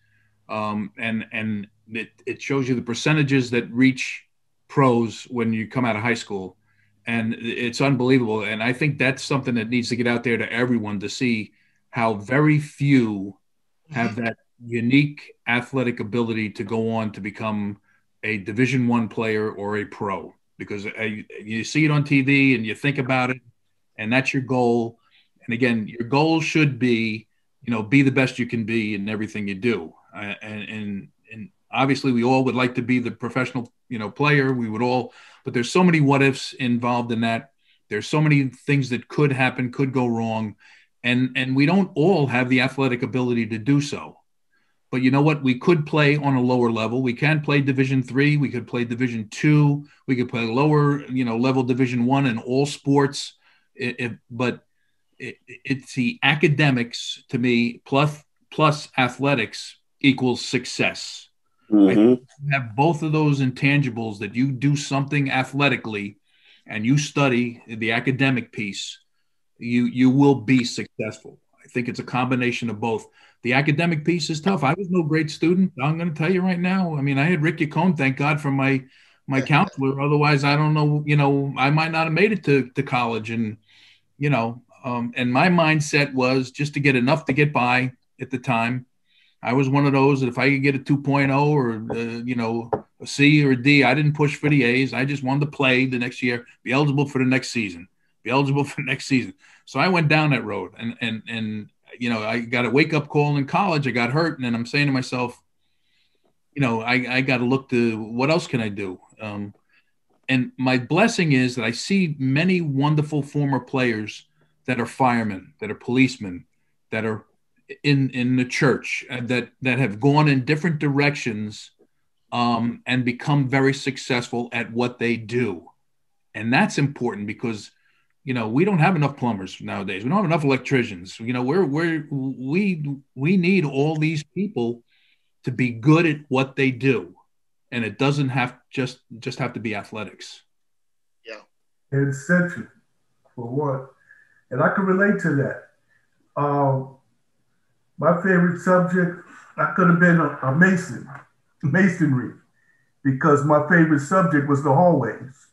and it shows you the percentages that reach pros when you come out of high school, and it's unbelievable. And I think that's something that needs to get out there to everyone, to see how very few have that unique athletic ability to go on to become a Division I player or a pro, because you see it on TV and you think about it, and that's your goal. And again, your goal should be, be the best you can be in everything you do. And obviously we all would like to be the professional, player. We would all, but there's so many what ifs involved in that. There's so many things that could happen, could go wrong. And we don't all have the athletic ability to do so. But you know what? We could play on a lower level. We can play Division III. We could play Division II. We could play lower, level Division I in all sports. But it's the academics, to me, plus athletics equals success. You have both of those intangibles, that you do something athletically and you study the academic piece, you will be successful. I think it's a combination of both. The academic piece is tough. I was no great student. I'm going to tell you right now. I mean, I had Rick Yacone, thank God, for my counselor. Otherwise, I don't know, I might not have made it to college. And, and my mindset was just to get enough to get by at the time. I was one of those that if I could get a 2.0 or, a C or a D, I didn't push for the A's. I just wanted to play the next year, be eligible for the next season. So I went down that road, and I got a wake up call in college. I got hurt. And then I'm saying to myself, I got to look to what else can I do? And my blessing is that I see many wonderful former players that are firemen, that are policemen, that are in the church, that have gone in different directions and become very successful at what they do. And that's important, because we don't have enough plumbers nowadays. We don't have enough electricians. We need all these people to be good at what they do, and it doesn't have just have to be athletics. Yeah, it's essential for what, and I can relate to that. My favorite subject, I could have been a masonry, because my favorite subject was the hallways.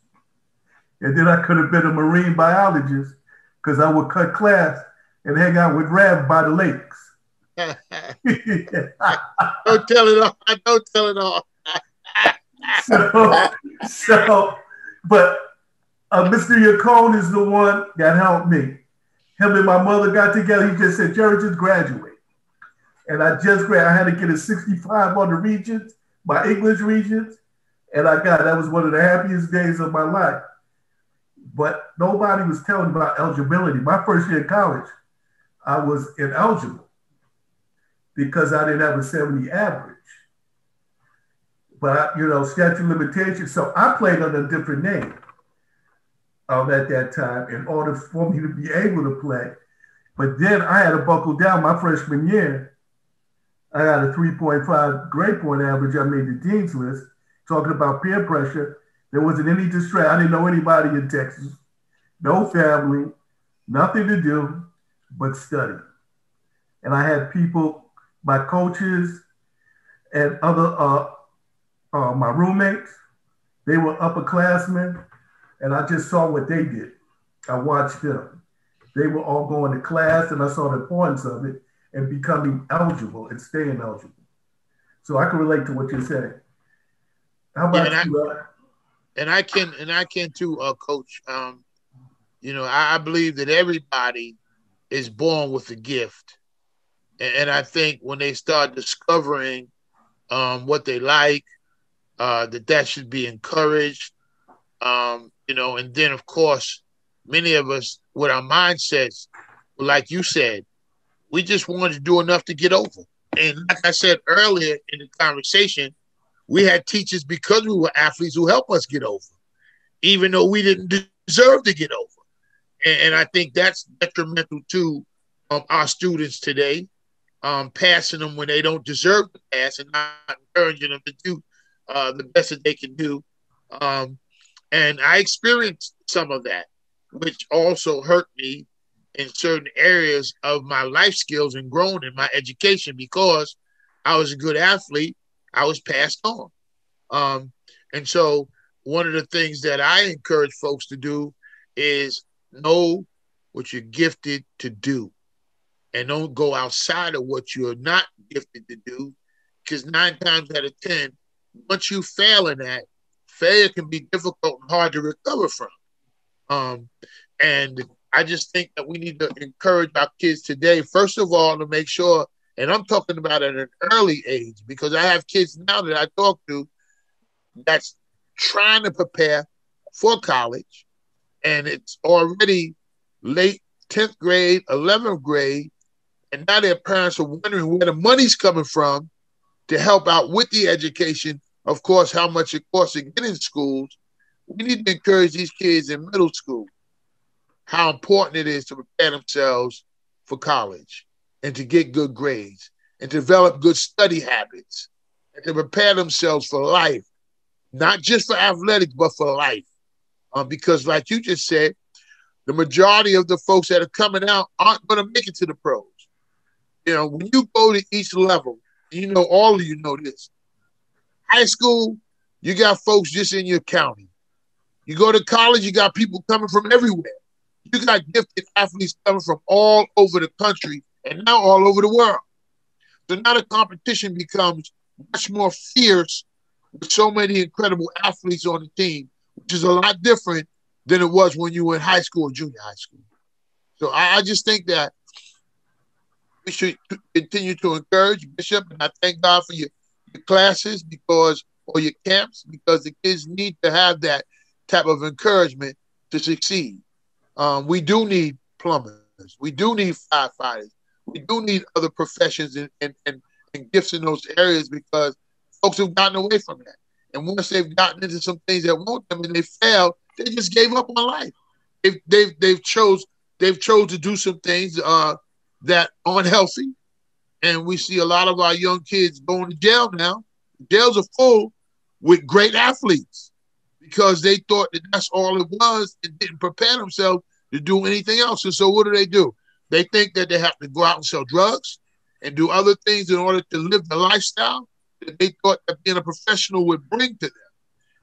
And then I could have been a marine biologist, because I would cut class and hang out with Rab by the lakes. Don't tell it all. Don't tell it all. But Mr. Yacone is the one that helped me. Him and my mother got together. He just said, Gerry, just graduate. And I had to get a 65 on the Regents, my English Regents. And that was one of the happiest days of my life. But nobody was telling about eligibility. My first year in college, I was ineligible because I didn't have a 70 average. But, statute of limitations. So I played under a different name at that time in order for me to be able to play. But then I had to buckle down my freshman year. I had a 3.5 grade point average. I made the dean's list. Talking about peer pressure, there wasn't any distraction. I didn't know anybody in Texas, no family, nothing to do but study. And I had people, my coaches and other, my roommates, they were upperclassmen, and I just saw what they did. I watched them. They were all going to class, and I saw the importance of it and becoming eligible and staying eligible. So I can relate to what you're saying. How about you? And I can too, Coach. I believe that everybody is born with a gift, and I think when they start discovering what they like, that should be encouraged. And then of course, many of us with our mindsets, like you said, we just wanted to do enough to get over. And like I said earlier in the conversation, we had teachers, because we were athletes, who helped us get over, even though we didn't deserve to get over. And I think that's detrimental to our students today, passing them when they don't deserve to pass and not encouraging them to do the best that they can do. And I experienced some of that, which also hurt me in certain areas of my life skills and growing in my education, because I was a good athlete. I was passed on. And so one of the things that I encourage folks to do is know what you're gifted to do, and don't go outside of what you're not gifted to do, because 9 times out of 10, once you fail in that, failure can be difficult and hard to recover from. And I just think that we need to encourage our kids today, first of all, to make sure, and I'm talking about at an early age, because I have kids now that I talk to that's trying to prepare for college, and it's already late 10th grade, 11th grade, and now their parents are wondering where the money's coming from to help out with the education, of course, how much it costs to get in schools. We need to encourage these kids in middle school how important it is to prepare themselves for college and to get good grades and to develop good study habits and to prepare themselves for life, not just for athletics, but for life. Because like you just said, the majority of the folks that are coming out aren't going to make it to the pros. You know, when you go to each level, you know, all of you know this. High school, you got folks just in your county. You go to college, you got people coming from everywhere. You got gifted athletes coming from all over the country and now all over the world. So now the competition becomes much more fierce with so many incredible athletes on the team, which is a lot different than it was when you were in high school or junior high school. So I just think that we should continue to encourage, Bishop, and I thank God for your classes or your camps, because the kids need to have that type of encouragement to succeed. We do need plumbers. We do need firefighters. We do need other professions and gifts in those areas, because folks have gotten away from that. And once they've gotten into some things that want them and they failed, they just gave up on life. They've chose to do some things that aren't healthy. And we see a lot of our young kids going to jail now. Jails are full with great athletes because they thought that that's all it was and didn't prepare themselves to do anything else. And so what do? They think that they have to go out and sell drugs and do other things in order to live the lifestyle that they thought that being a professional would bring to them.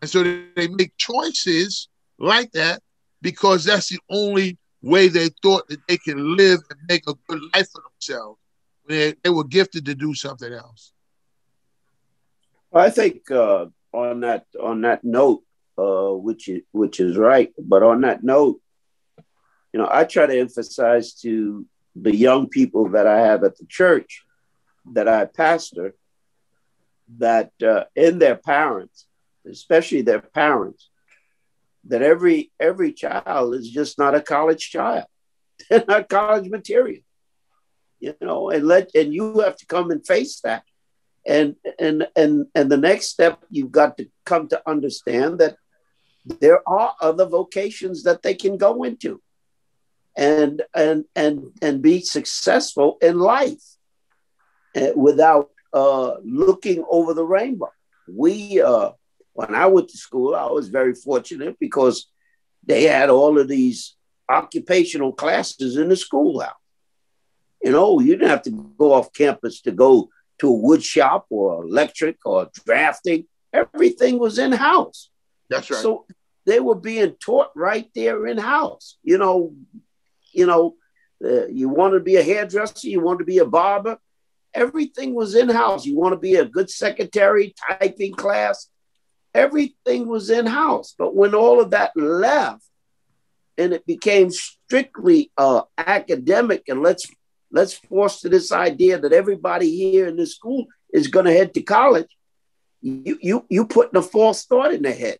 And so they make choices like that because that's the only way they thought that they can live and make a good life for themselves. They were gifted to do something else. I think on that note, which is right, but on that note, you know, I try to emphasize to the young people that I have at the church that I pastor that in their parents, especially their parents, that every child is just not a college child. They're not college material, you know, and you have to come and face that. And the next step, you've got to come to understand that there are other vocations that they can go into and be successful in life without looking over the rainbow. When I went to school, I was very fortunate because they had all of these occupational classes in the schoolhouse. You know, you didn't have to go off campus to go to a wood shop or electric or drafting. Everything was in-house. That's right. So they were being taught right there in-house. You want to be a hairdresser, you want to be a barber, everything was in-house. You want to be a good secretary, typing class, everything was in-house. But when all of that left and it became strictly academic, and let's foster this idea that everybody here in this school is going to head to college, you putting a false thought in their head.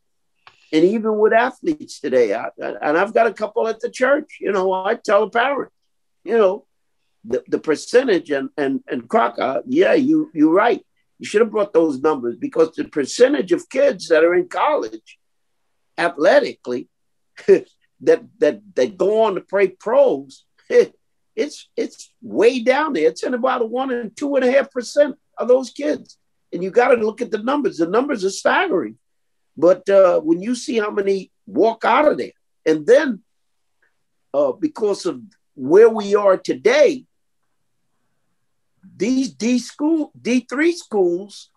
And even with athletes today, and I've got a couple at the church, you know, I tell a parent, you know, the percentage and Crocker, yeah, you're right. You should have brought those numbers, because the percentage of kids that are in college athletically that go on to play pros, it's way down there. It's in about 1 and 2.5% of those kids. And you got to look at the numbers. The numbers are staggering. But when you see how many walk out of there, and then because of where we are today, these D3 schools,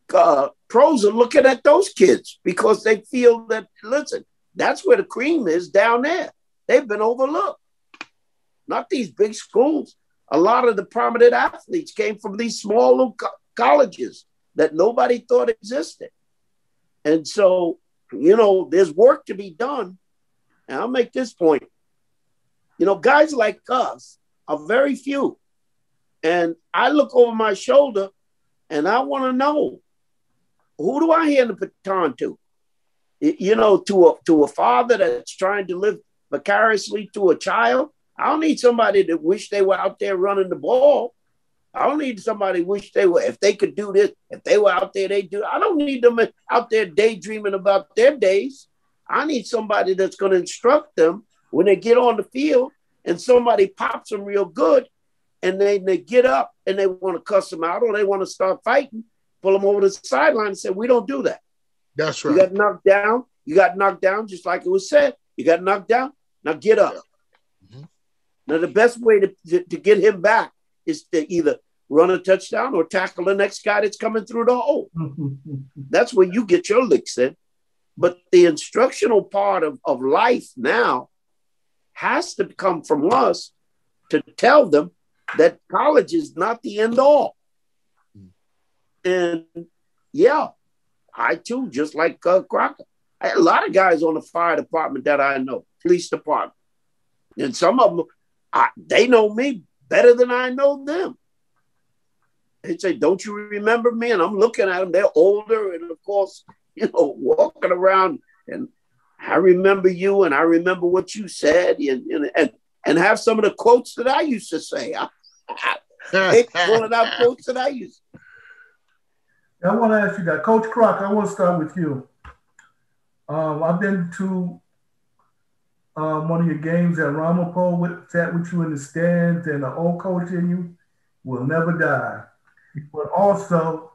pros are looking at those kids because they feel that, listen, that's where the cream is down there. They've been overlooked. Not these big schools. A lot of the prominent athletes came from these small little colleges that nobody thought existed. And so, there's work to be done. And I'll make this point. Guys like us are very few. And I look over my shoulder and I want to know, who do I hand the baton to? To a father that's trying to live vicariously to a child. I don't need somebody that wish they were out there running the ball. I don't need somebody wish they were, if they could do this, if they were out there, they do. I don't need them out there daydreaming about their days. I need somebody that's going to instruct them when they get on the field and somebody pops them real good and they get up and they want to cuss them out or they want to start fighting, pull them over to the sideline and say, we don't do that. That's right. You got knocked down. You got knocked down just like it was said. You got knocked down. Now get up. Mm-hmm. Now the best way to get him back is to either run a touchdown or tackle the next guy that's coming through the hole. That's where you get your licks in. But the instructional part of life now has to come from us to tell them that college is not the end all. And yeah, I too, just like Crocker, I had a lot of guys on the fire department that I know, police department. And some of them, they know me better than I know them. They say, don't you remember me? And I'm looking at them, they're older. And of course, walking around and I remember you and I remember what you said and have some of the quotes that I used to say. They pulling out quotes that I used to. I want to ask you that. Coach Crocker, I want to start with you. I've been to one of your games at Ramapo, sat with you in the stands, and the old coach in you will never die. But also,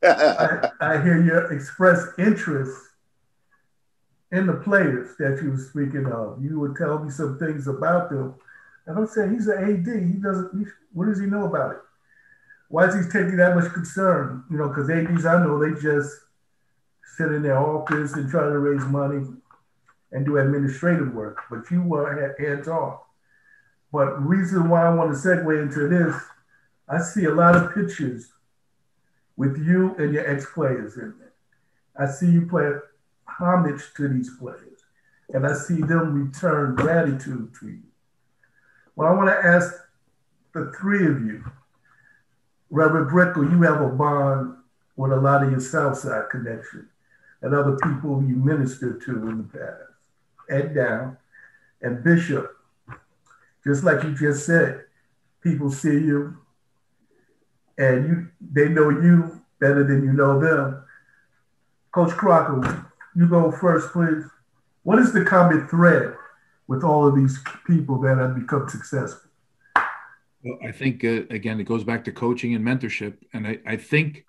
I hear you express interest in the players that you were speaking of. You would tell me some things about them. And I'm saying, he's an AD. What does he know about it? Why is he taking that much concern? Because ADs, I know, they just sit in their office and try to raise money and do administrative work. But you were hands-on. But the reason why I want to segue into this, I see a lot of pictures with you and your ex-players in there. I see you play homage to these players, and I see them return gratitude to you. Well, I want to ask the three of you, Reverend Brickle, you have a bond with a lot of your Southside connection and other people you ministered to in the past. Ed Down and Bishop, just like you just said, people see you and they know you better than you know them. Coach Crocker, you go first, please. What is the common thread with all of these people that have become successful? Well, I think, again, it goes back to coaching and mentorship. And I think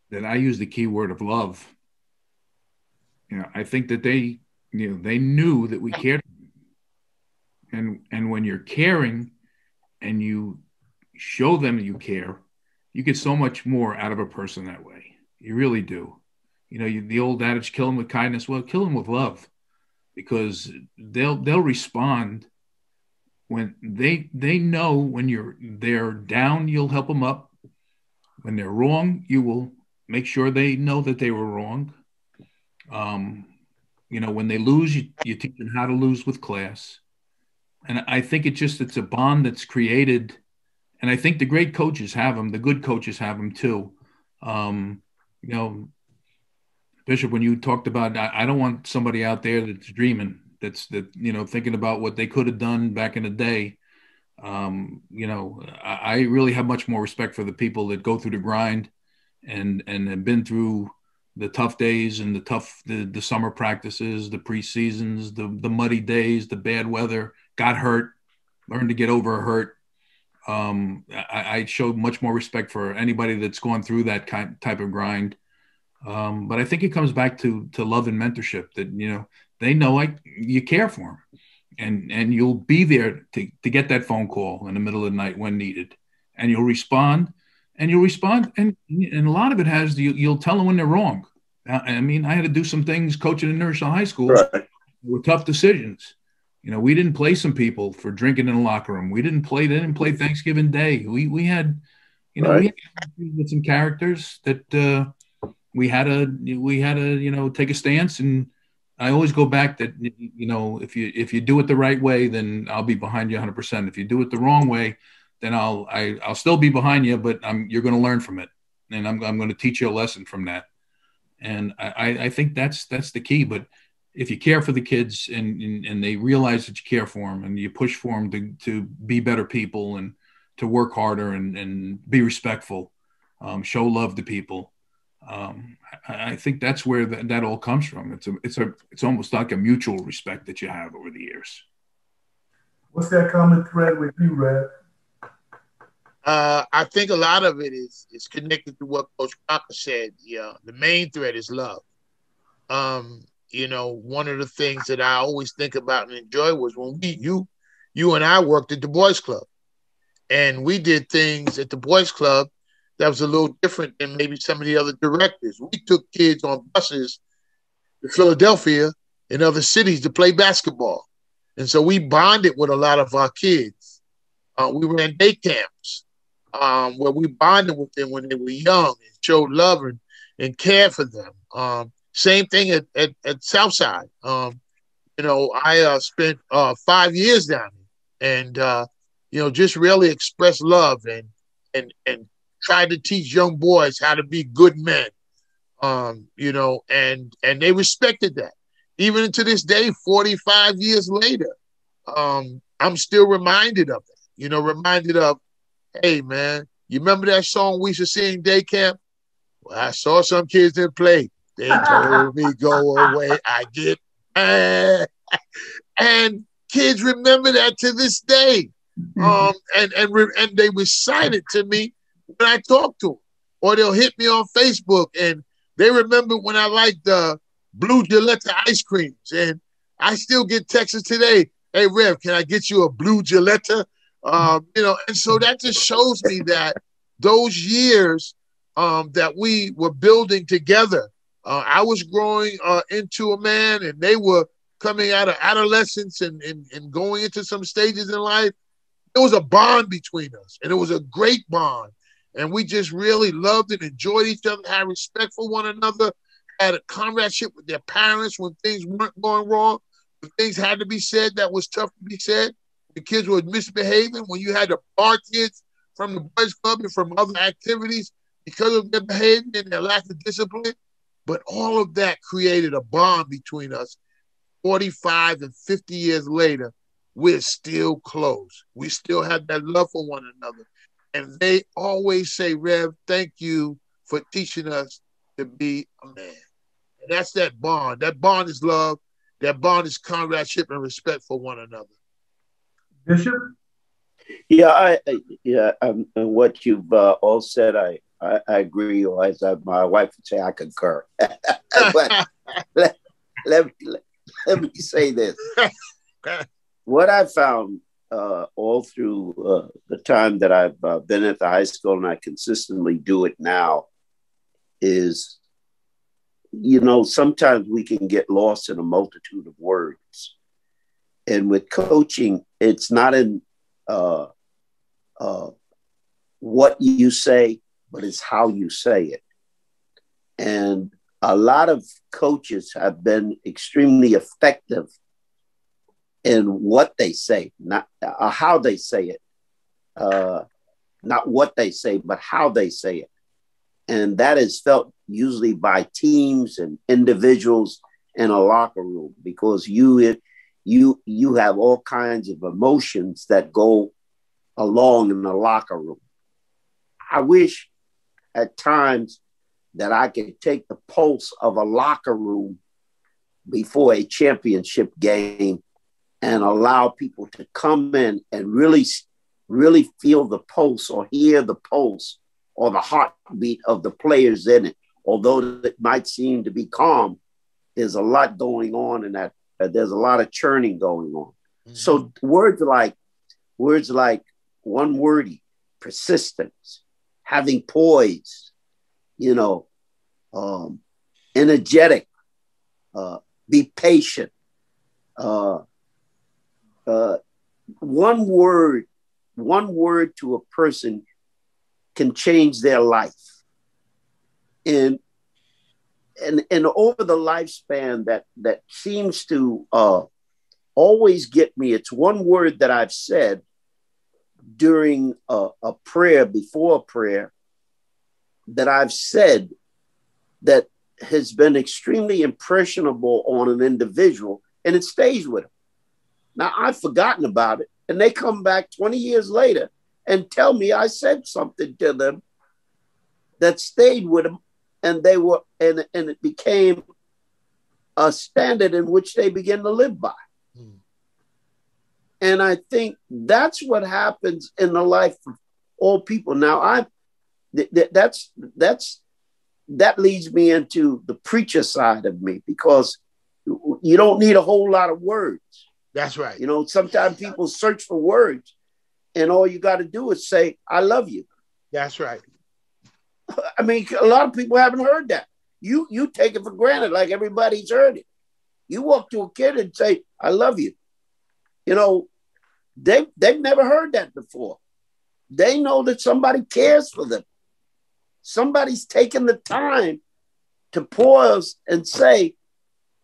that I use the key word of love. I think that they knew that we cared. And when you're caring and you show them that you care, you get so much more out of a person that way. You really do. The old adage, kill them with kindness. Well, kill them with love, because they'll respond when they know when they're down, you'll help them up. When they're wrong, you will make sure they know that they were wrong. When they lose, you teach them how to lose with class. And I think it's a bond that's created. And I think the great coaches have them. The good coaches have them too. Bishop, when you talked about, I don't want somebody out there that's dreaming, thinking about what they could have done back in the day. I really have much more respect for the people that go through the grind and have been through the tough days and the summer practices, the preseasons, the muddy days, the bad weather, got hurt, learned to get over a hurt. I showed much more respect for anybody that's gone through that type of grind. But I think it comes back to love and mentorship, that, you know, they know you care for them, and you'll be there to get that phone call in the middle of the night when needed, and you'll respond. And a lot of it has, you'll tell them when they're wrong. I mean, I had to do some things coaching in Rochelle High School. Right. Were tough decisions. You know, we didn't play some people for drinking in the locker room. They didn't play Thanksgiving Day. We had, you know, Right. we had some characters that we had to, you know, take a stance. And I always go back that, you know, if you do it the right way, then I'll be behind you 100%. If you do it the wrong way, then I'll still be behind you, but you're going to learn from it, and I'm going to teach you a lesson from that. And I think that's the key. But if you care for the kids and they realize that you care for them, and you push for them to be better people and to work harder and be respectful, show love to people, I think that's where that all comes from. It's almost like a mutual respect that you have over the years. What's that common thread with you, Rev? I think a lot of it is connected to what Coach Crocker said. Yeah, the main thread is love. You know, one of the things that I always think about and enjoy was when you and I worked at the Boys Club, and we did things at the Boys Club that was a little different than maybe some of the other directors. We took kids on buses to Philadelphia and other cities to play basketball, and so we bonded with a lot of our kids. We ran day camps where we bonded with them when they were young and showed love and cared for them. Same thing at Southside. You know, I spent 5 years down there, and you know, just really expressed love and tried to teach young boys how to be good men. You know, and they respected that. Even to this day, 45 years later, I'm still reminded of it. You know, reminded of, hey, man, you remember that song we used to sing in day camp? Well, I saw some kids that play. They told me go away. I get mad. And kids remember that to this day. And they recite it to me when I talk to them. Or they'll hit me on Facebook, and they remember when I liked the blue Gillette ice creams. And I still get texts today. Hey, Rev, can I get you a blue Gillette? You know, and so that just shows me that those years that we were building together, I was growing into a man, and they were coming out of adolescence and going into some stages in life. There was a bond between us, and it was a great bond. And we just really loved and enjoyed each other, had respect for one another, had a comradeship with their parents when things weren't going wrong, when things had to be said that was tough to be said. The kids were misbehaving, when you had to bar kids from the Boys Club and from other activities because of their behavior and their lack of discipline. But all of that created a bond between us. 45 and 50 years later, we're still close. We still have that love for one another. And they always say, Rev, thank you for teaching us to be a man. And that's that bond. That bond is love. That bond is comradeship and respect for one another. Bishop? Yeah, and what you've all said, I agree, or as my wife would say, I concur. But let me say this. What I found all through the time that I've been at the high school, and I consistently do it now, is, you know, sometimes we can get lost in a multitude of words. And with coaching, it's not in what you say, but it's how you say it. And a lot of coaches have been extremely effective in what they say, not how they say it, not what they say, but how they say it. And that is felt usually by teams and individuals in a locker room, because you have all kinds of emotions that go along in the locker room. I wish at times that I could take the pulse of a locker room before a championship game and allow people to come in and really feel the pulse or hear the pulse or the heartbeat of the players in it. Although it might seem to be calm, there's a lot going on in that. There's a lot of churning going on. Mm-hmm. So words like one wordy, persistence, having poise, energetic, be patient. One word to a person can change their life. And over the lifespan that seems to always get me, it's one word that I've said during a prayer, before a prayer, that I've said that has been extremely impressionable on an individual, and it stays with them. Now, I've forgotten about it, and they come back 20 years later and tell me I said something to them that stayed with them, and it became a standard in which they begin to live by. Mm. And I think that's what happens in the life of all people. Now, that leads me into the preacher side of me, because you don't need a whole lot of words. That's right. Sometimes people search for words, and all you got to do is say, I love you. That's right. I mean, a lot of people haven't heard that. You take it for granted, like everybody's heard it. You walk to a kid and say, I love you. They've never heard that before. They know that somebody cares for them. Somebody's taken the time to pause and say,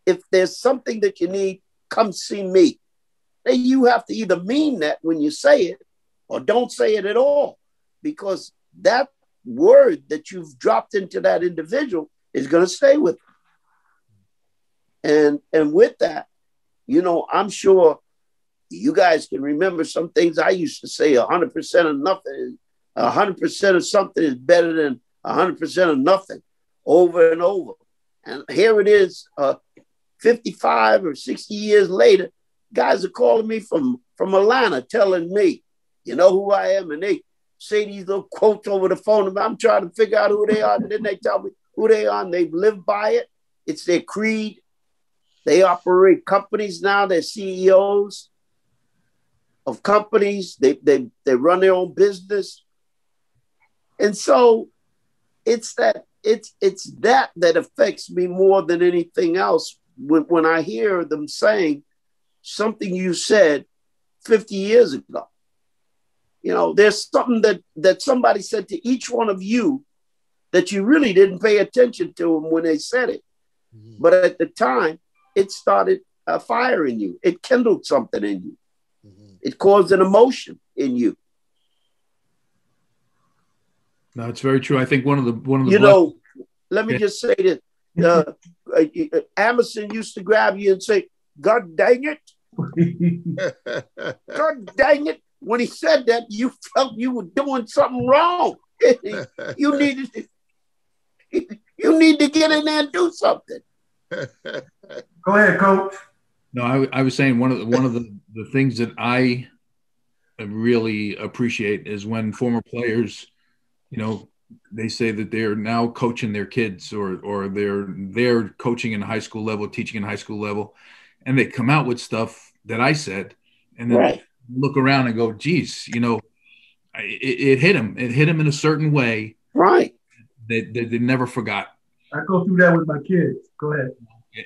if there's something that you need, come see me. Then you have to either mean that when you say it or don't say it at all, because that word that you've dropped into that individual is going to stay with them. And with that, I'm sure you guys can remember some things I used to say. 100% of nothing, 100% of something is better than 100% of nothing, over and over. And here it is, 55 or 60 years later, guys are calling me from Atlanta, telling me, you know who I am, and they say these little quotes over the phone. I'm trying to figure out who they are, and then they tell me who they are, and they've lived by it. It's their creed. They operate companies now. They're CEOs of companies. They run their own business. And so it's that affects me more than anything else when I hear them saying something you said 50 years ago. There's something that somebody said to each one of you that you really didn't pay attention to them when they said it. Mm-hmm. But at the time, it started a fire in you. It kindled something in you. Mm-hmm. It caused an emotion in you. No, it's very true. I think one of the let me just say this. Amonson used to grab you and say, God dang it. God dang it. When he said that, you felt you were doing something wrong. You need to get in there and do something. Go ahead, Coach. No, I was saying one of the things that I really appreciate is when former players, they say that they're now coaching their kids or they're coaching in high school level, teaching in high school level, and they come out with stuff that I said, and then right. Look around and go, geez, it hit him. It hit him in a certain way. Right. That they never forgot. I go through that with my kids. Go ahead.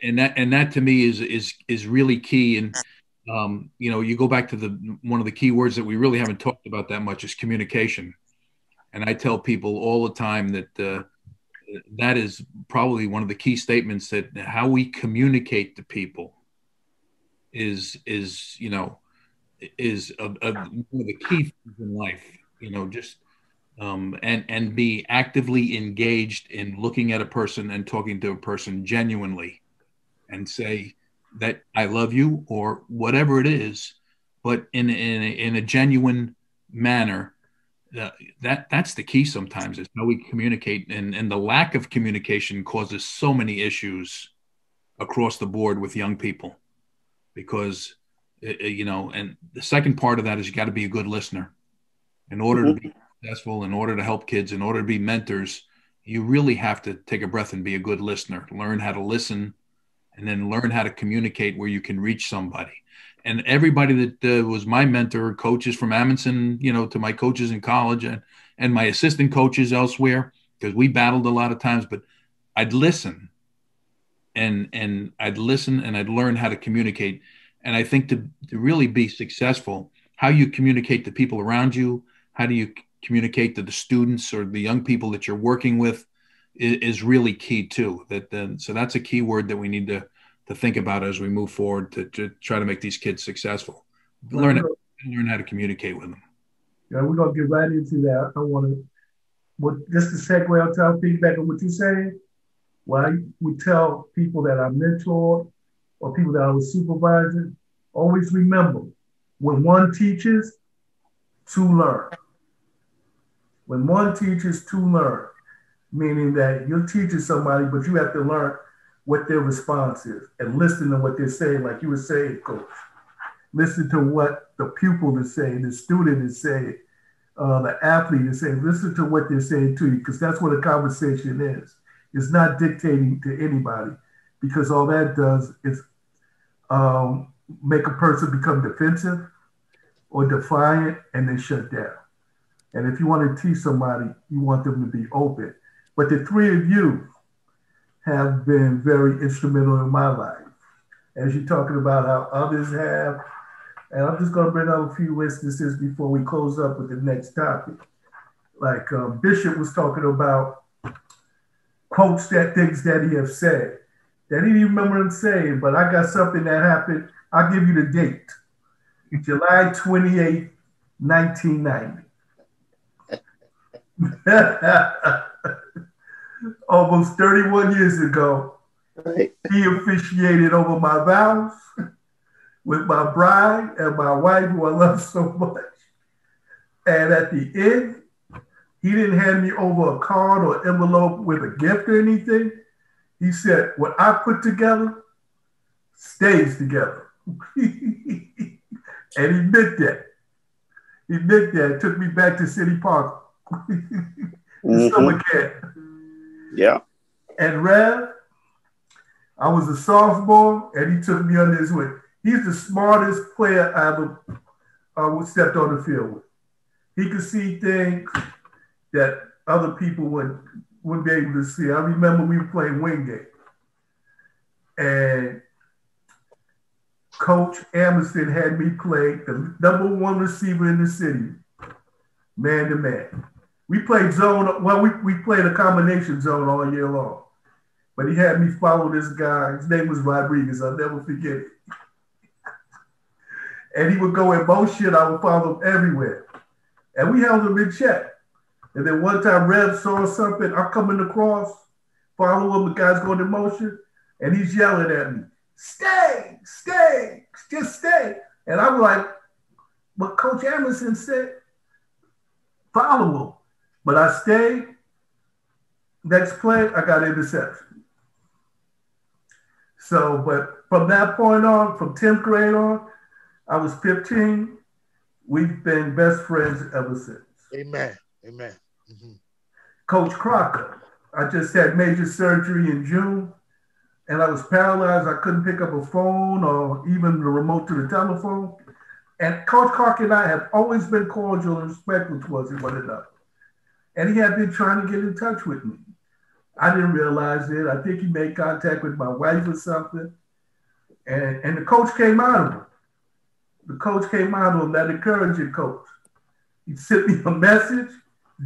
And that to me is really key. And you go back to one of the key words that we really haven't talked about that much is communication. And I tell people all the time that that is probably one of the key statements, that how we communicate to people is one of the key things in life. Just and be actively engaged in looking at a person and talking to a person genuinely, and say that I love you or whatever it is, but in a genuine manner. that's the key sometimes, is how we communicate. And the lack of communication causes so many issues across the board with young people, because, and the second part of that is you got to be a good listener. In order to be successful, in order to help kids, in order to be mentors, you really have to take a breath and be a good listener, learn how to listen, and then learn how to communicate where you can reach somebody. And everybody that was my mentor, coaches from Amonson, to my coaches in college and my assistant coaches elsewhere, because we battled a lot of times, but I'd listen and I'd listen and I'd learn how to communicate. And I think to really be successful, how you communicate to people around you, how do you communicate to the students or the young people that you're working with is really key too. So that's a key word that we need to think about as we move forward to try to make these kids successful. Learn how to communicate with them. Yeah, we're gonna get right into that. I want to, just to segue on top, feedback on what you're saying. Well, we tell people that I mentor or people that I was supervising, always remember, when one teaches, two learn. When one teaches, two learn, meaning that you're teaching somebody, but you have to learn what their response is and listen to what they're saying, like you were saying, Coach. Listen to what the pupil is saying, the student is saying, the athlete is saying. Listen to what they're saying to you, because that's what a conversation is. It's not dictating to anybody, because all that does is make a person become defensive or defiant, and they shut down. And if you want to teach somebody, you want them to be open. But the three of you have been very instrumental in my life, as you're talking about how others have. And I'm just going to bring up a few instances before we close up with the next topic. Like Bishop was talking about quotes, that things that he have said that he didn't remember him saying, but I got something that happened. I'll give you the date. July 28, 1990. Almost 31 years ago, Right. he officiated over my vows with my bride and my wife, who I love so much. And at the end, he didn't hand me over a card or envelope with a gift or anything. He said, what I put together stays together. And he meant that. He meant that. It took me back to City Park. The summer camp. Yeah. And Rev, I was a sophomore, and he took me under his wing. He's the smartest player I ever stepped on the field with. He could see things that other people wouldn't be able to see. I remember we were playing wing game, and Coach Anderson had me play the #1 receiver in the city, man to man. We played zone. Well, we played a combination zone all year long, but he had me follow this guy. His name was Rodriguez. I'll never forget it. And he would go in motion. I would follow him everywhere, and we held him in check. And then one time, Rev saw something. I'm coming across, follow him. The guy's going in motion, and he's yelling at me, "Stay, stay, just stay." And I'm like, "But Coach Emerson said, follow him." But I stayed. Next play, I got interception. So, but from that point on, from 10th grade on, I was 15. We've been best friends ever since. Amen. Amen. Mm-hmm. Coach Crocker, I just had major surgery in June, and I was paralyzed. I couldn't pick up a phone or even the remote to the telephone. And Coach Crocker and I have always been cordial and respectful towards one another. And he had been trying to get in touch with me. I didn't realize it. I think he made contact with my wife or something. And the coach came out of him. The coach came out of him, that encouraging coach. He sent me a message.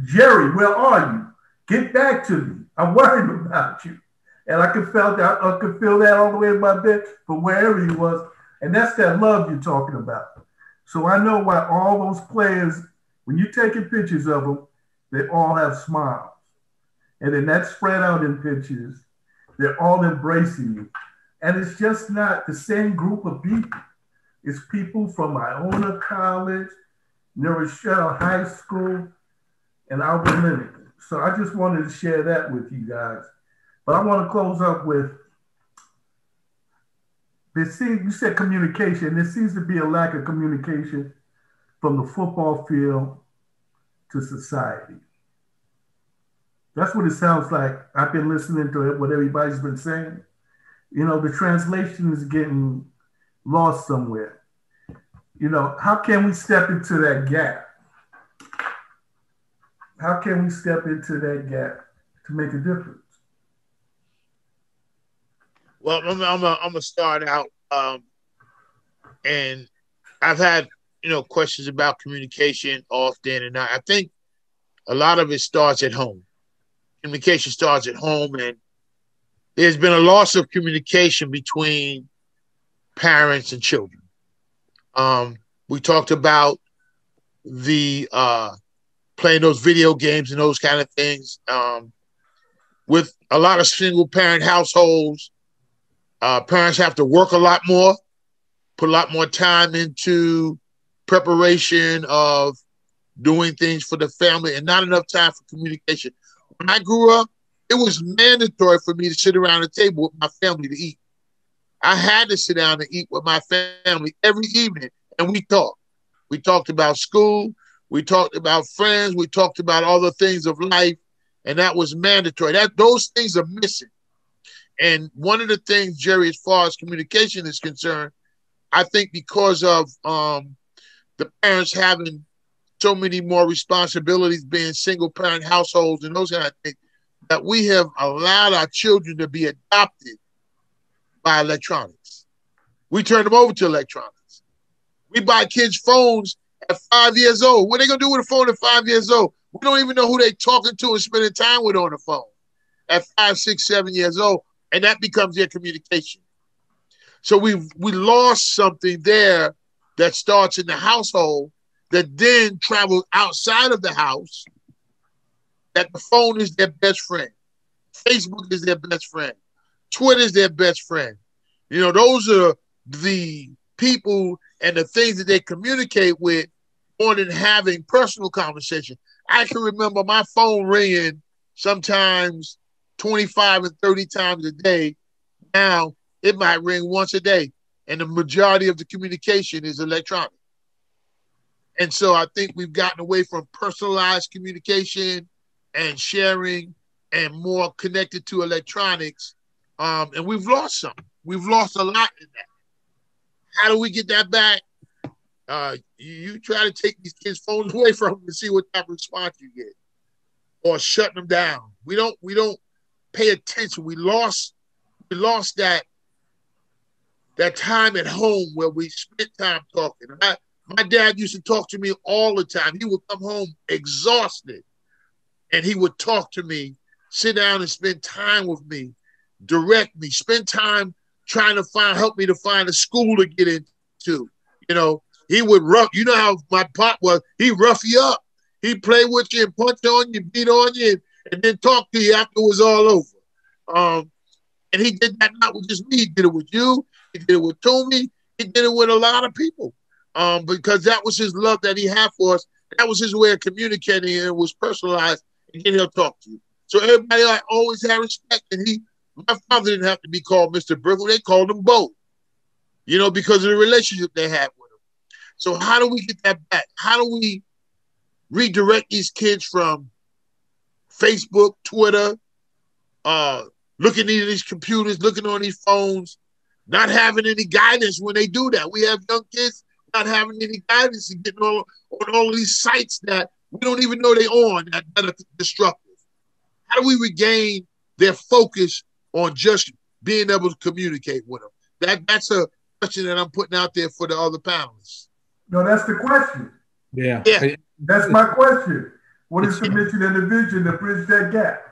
"Gerry, where are you? Get back to me. I'm worried about you." And I could feel that all the way in my bed from wherever he was. And that's that love you're talking about. So I know why all those players, when you're taking pictures of them, they all have smiles. And then that spread out in pictures. They're all embracing you. And it's just not the same group of people. It's people from Iona College, Rochelle High School, and our limit. So I just wanted to share that with you guys. But I want to close up with this. You said communication. There seems to be a lack of communication from the football field to society. That's what it sounds like. I've been listening to it, what everybody's been saying. You know, the translation is getting lost somewhere. You know, how can we step into that gap? How can we step into that gap to make a difference? Well, I'm gonna start out, and I've had questions about communication often, and I think a lot of it starts at home. Communication starts at home, and there's been a loss of communication between parents and children. We talked about the playing those video games and those kind of things. With a lot of single parent households, parents have to work a lot more, put a lot more time into preparation of doing things for the family, and not enough time for communication. When I grew up, it was mandatory for me to sit around the table with my family to eat. I had to sit down and eat with my family every evening, and we talked. We talked about school. We talked about friends. We talked about all the things of life, and that was mandatory. Those things are missing. And one of the things, Gerry, as far as communication is concerned, I think because of the parents having so many more responsibilities, being single-parent households and those kind of things, that we have allowed our children to be adopted by electronics. We turn them over to electronics. We buy kids phones at 5 years old. What are they going to do with a phone at 5 years old? We don't even know who they're talking to and spending time with on the phone at 5, 6, 7 years old, and that becomes their communication. So we lost something there that starts in the household that then travels outside of the house, that the phone is their best friend. Facebook is their best friend. Twitter is their best friend. Those are the people and the things that they communicate with more than having personal conversation. I can remember my phone ringing sometimes 25 and 30 times a day. Now it might ring once a day, and the majority of the communication is electronic. And so I think we've gotten away from personalized communication and sharing and more connected to electronics. And we've lost some. We've lost a lot in that. How do we get that back? You try to take these kids' phones away from them and see what type of response you get, or shutting them down. We don't pay attention. We lost that time at home where we spent time talking. My dad used to talk to me all the time. He would come home exhausted, and he would talk to me, sit down and spend time with me, direct me, spend time trying to help me to find a school to get into. He would rough, how my pop was, he'd rough you up. He'd play with you and punch on you, beat on you, and then talk to you after it was all over. And he did that not with just me. He did it with you. He did it with Toomey. He did it with a lot of people. Because that was his love that he had for us. That was his way of communicating, and it was personalized, and then he'll talk to you. So everybody always had respect, and my father didn't have to be called Mr. Brickle. They called him Bo, because of the relationship they had with him. So how do we get that back? How do we redirect these kids from Facebook, Twitter, looking at these computers, looking on these phones, not having any guidance when they do that? We have young kids not having any guidance and getting on all of these sites that we don't even know they're on that are destructive. How do we regain their focus on just being able to communicate with them? That's a question that I'm putting out there for the other panelists. No, that's the question. Yeah. That's my question. What is the mission and the vision to bridge that gap?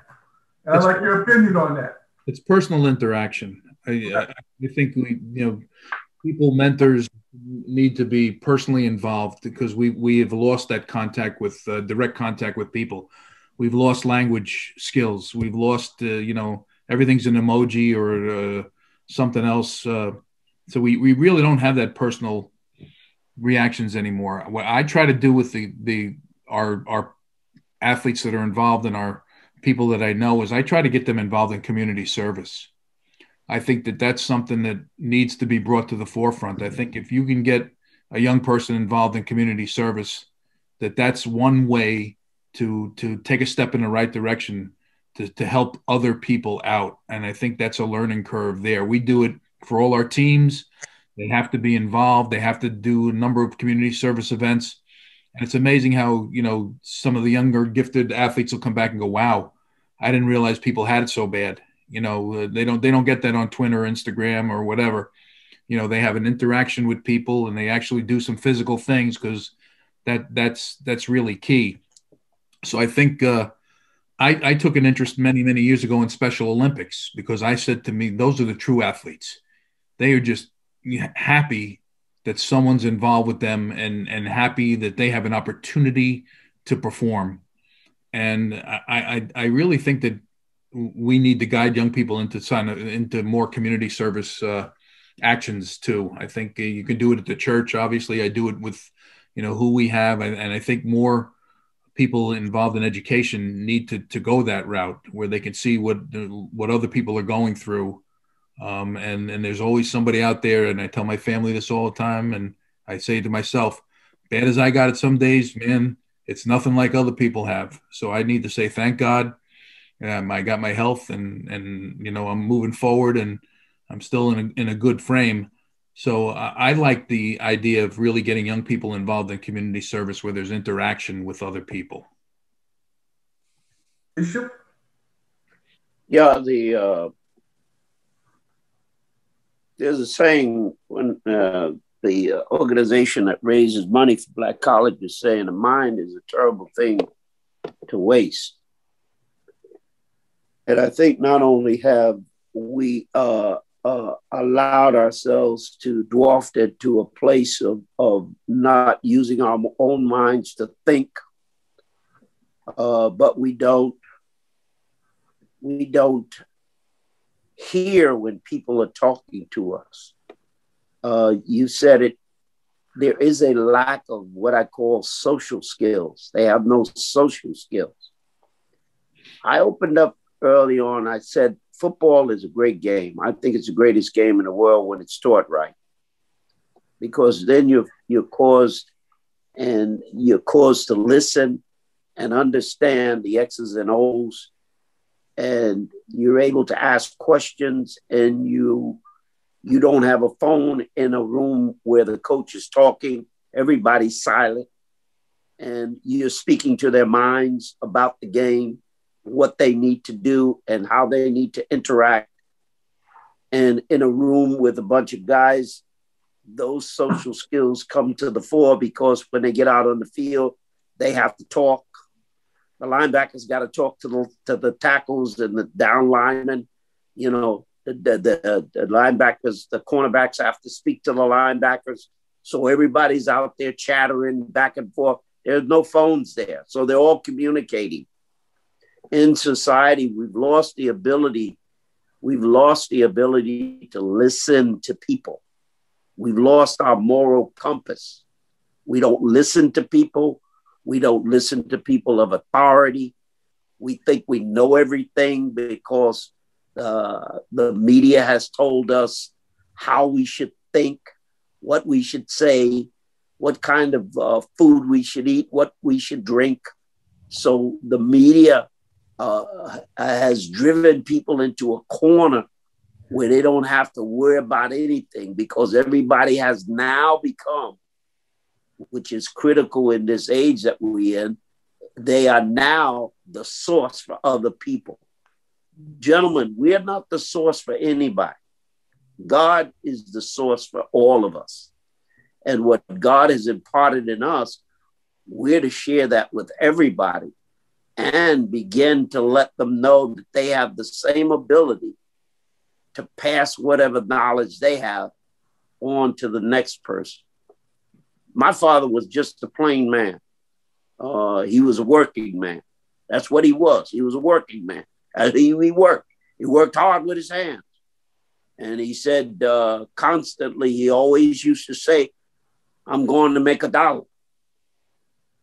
I'd like your opinion on that. It's personal interaction. I think people, mentors need to be personally involved, because we have lost that contact with direct contact with people. We've lost language skills. We've lost, everything's an emoji or something else. So we really don't have that personal reactions anymore. What I try to do with our athletes that are involved in our people that I know is I try to get them involved in community service. I think that that's something that needs to be brought to the forefront. I think if you can get a young person involved in community service, that's one way to take a step in the right direction to help other people out. And I think that's a learning curve there. We do it for all our teams. They have to be involved. They have to do a number of community service events. And it's amazing how, some of the younger gifted athletes will come back and go, wow, I didn't realize people had it so bad. They don't get that on Twitter or Instagram or whatever. They have an interaction with people and they actually do some physical things, because that's really key. So I think I took an interest many, many years ago in Special Olympics, because I said to me, those are the true athletes. They are just happy that someone's involved with them and happy that they have an opportunity to perform. And I really think that we need to guide young people into more community service actions too. I think you can do it at the church. Obviously, I do it with, who we have. And I think more people involved in education need to go that route, where they can see what other people are going through. And there's always somebody out there. And I tell my family this all the time. And I say to myself, bad as I got it some days, man, it's nothing like other people have. So I need to say, thank God. I got my health and I'm moving forward and I'm still in a good frame. So I like the idea of really getting young people involved in community service where there's interaction with other people. Bishop? Yeah, there's a saying when the organization that raises money for Black colleges saying a mind is a terrible thing to waste. And I think not only have we allowed ourselves to dwarf it to a place of not using our own minds to think, but we don't hear when people are talking to us. You said it, there is a lack of what I call social skills. They have no social skills. I opened up early on, I said, football is a great game. I think it's the greatest game in the world when it's taught right. Because then you're caused to listen and understand the X's and O's. And you're able to ask questions, and you don't have a phone in a room where the coach is talking. Everybody's silent. And you're speaking to their minds about the game, what they need to do and how they need to interact. And in a room with a bunch of guys, those social skills come to the fore, because when they get out on the field, they have to talk. The linebackers got to talk to the tackles and the down linemen. The linebackers, the cornerbacks have to speak to the linebackers. So everybody's out there chattering back and forth. There's no phones there. So they're all communicating. In society, we've lost the ability to listen to people. We've lost our moral compass. We don't listen to people. We don't listen to people of authority. We think we know everything because the media has told us how we should think, what we should say, what kind of food we should eat, what we should drink. So the media has driven people into a corner where they don't have to worry about anything, because everybody has now become, which is critical in this age that we're in, they are now the source for other people. Gentlemen, we are not the source for anybody. God is the source for all of us. And what God has imparted in us, we're to share that with everybody and begin to let them know that they have the same ability to pass whatever knowledge they have on to the next person. My father was just a plain man. He was a working man. That's what he was. He was a working man. He worked. He worked hard with his hands. And he said constantly, he always used to say, I'm going to make $1.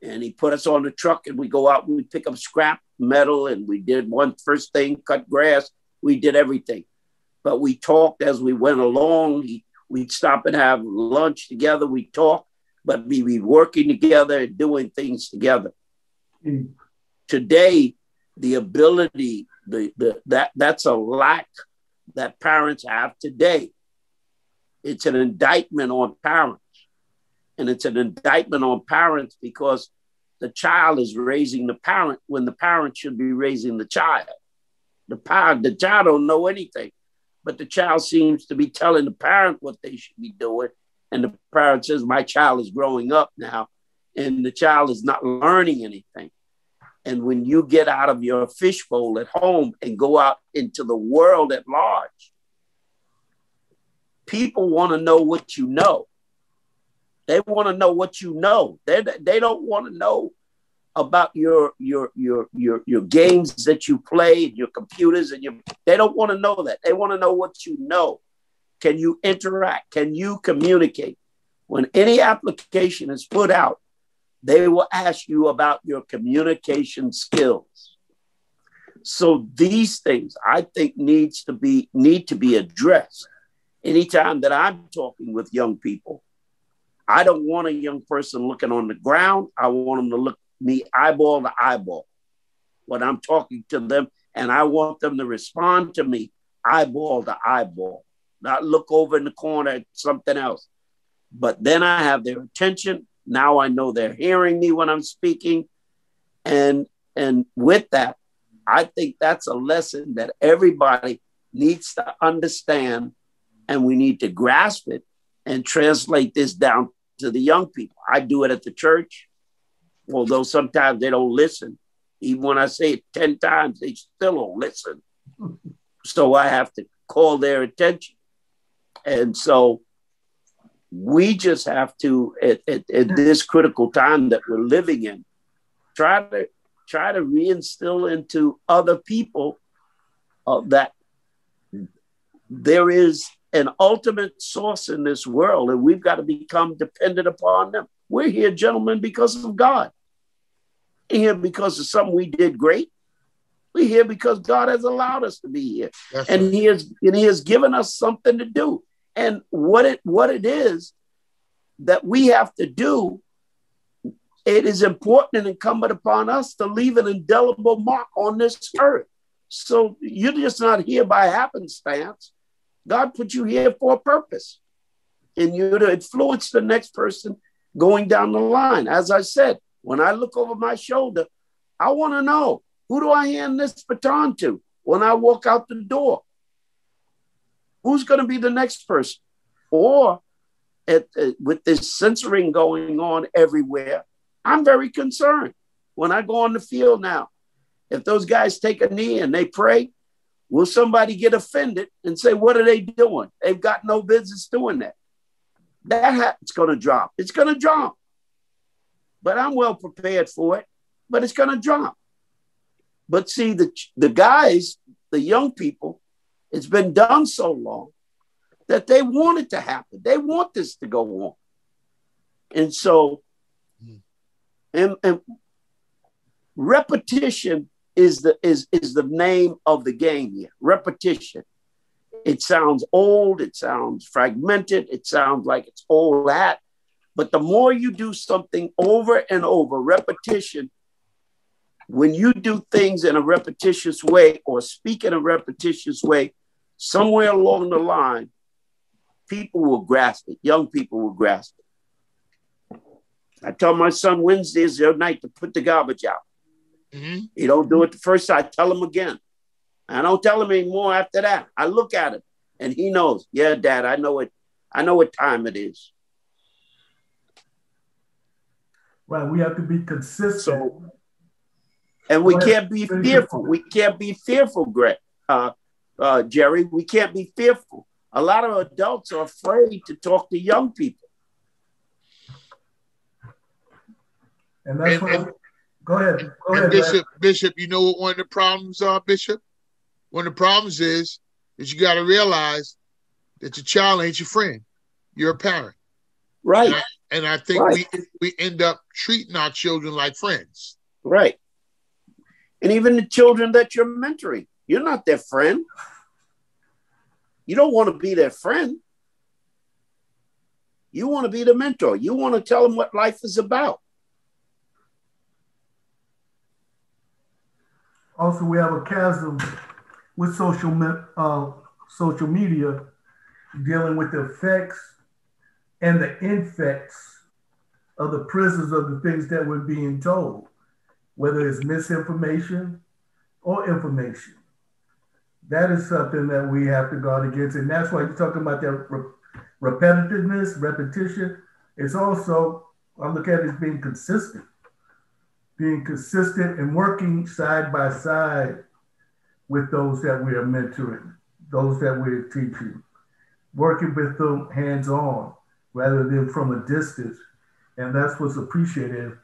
And he put us on the truck and we go out and we pick up scrap metal and we did one first thing, cut grass. We did everything. But we talked as we went along. We'd stop and have lunch together. We talked, but we'd be working together and doing things together. Today, the ability, that's a lack that parents have today. It's an indictment on parents. And it's an indictment on parents because the child is raising the parent when the parent should be raising the child. The child don't know anything, but the child seems to be telling the parent what they should be doing. And the parent says, my child is growing up now, and the child is not learning anything. And when you get out of your fishbowl at home and go out into the world at large, people want to know what you know. They want to know what you know. They don't want to know about your games that you play, your computers, and they don't want to know that. They want to know what you know. Can you interact? Can you communicate? When any application is put out, they will ask you about your communication skills. So these things I think need to be addressed. Anytime that I'm talking with young people, I don't want a young person looking on the ground. I want them to look me eyeball to eyeball when I'm talking to them, and I want them to respond to me eyeball to eyeball, not look over in the corner at something else. But then I have their attention. Now I know they're hearing me when I'm speaking. And with that, I think that's a lesson that everybody needs to understand, and we need to grasp it and translate this down to the young people. I do it at the church, although sometimes they don't listen. Even when I say it 10 times, they still don't listen. So I have to call their attention. And so we just have to, at this critical time that we're living in, try to reinstill into other people that there is an ultimate source in this world, and we've got to become dependent upon them. We're here, gentlemen, because of God. We're here because of something we did great. We're here because God has allowed us to be here. That's and right. He has given us something to do. And what it is that we have to do, it is important and incumbent upon us to leave an indelible mark on this earth. So you're just not here by happenstance. God put you here for a purpose, and you're to influence the next person going down the line. As I said, when I look over my shoulder, I want to know, who do I hand this baton to when I walk out the door? Who's going to be the next person? Or with this censoring going on everywhere, I'm very concerned. When I go on the field now, if those guys take a knee and they pray, will somebody get offended and say, what are they doing? They've got no business doing that. It's going to drop. It's going to drop. But I'm well prepared for it, but it's going to drop. But see, the guys, the young people, it's been done so long that they want it to happen. They want this to go on. And so, and repetition is the name of the game here. Repetition. It sounds old. It sounds fragmented. It sounds like it's old hat. But the more you do something over and over, repetition, when you do things in a repetitious way or speak in a repetitious way, somewhere along the line, people will grasp it. Young people will grasp it. I told my son Wednesday is the night to put the garbage out. Mm-hmm. He don't do it the first time. I tell him again. I don't tell him anymore after that. I look at him and he knows, yeah, Dad, I know it. I know what time it is. Right. We have to be consistent. And we can't be fearful. We can't be fearful, Greg, Gerry. We can't be fearful. A lot of adults are afraid to talk to young people. And that's go ahead. Bishop, you know what one of the problems are, Bishop? One of the problems is that you got to realize that your child ain't your friend. You're a parent. Right. And I think Right. we end up treating our children like friends. Right. And even the children that you're mentoring, you're not their friend. You don't want to be their friend. You want to be the mentor. You want to tell them what life is about. Also, we have a chasm with social media dealing with the effects and the infects of the prisons of the things that we're being told, whether it's misinformation or information. That is something that we have to guard against. And that's why you're talking about that repetitiveness, repetition. It's also, I look at it as being consistent and working side by side with those that we are mentoring, those that we're teaching, working with them hands-on rather than from a distance. And that's what's appreciated.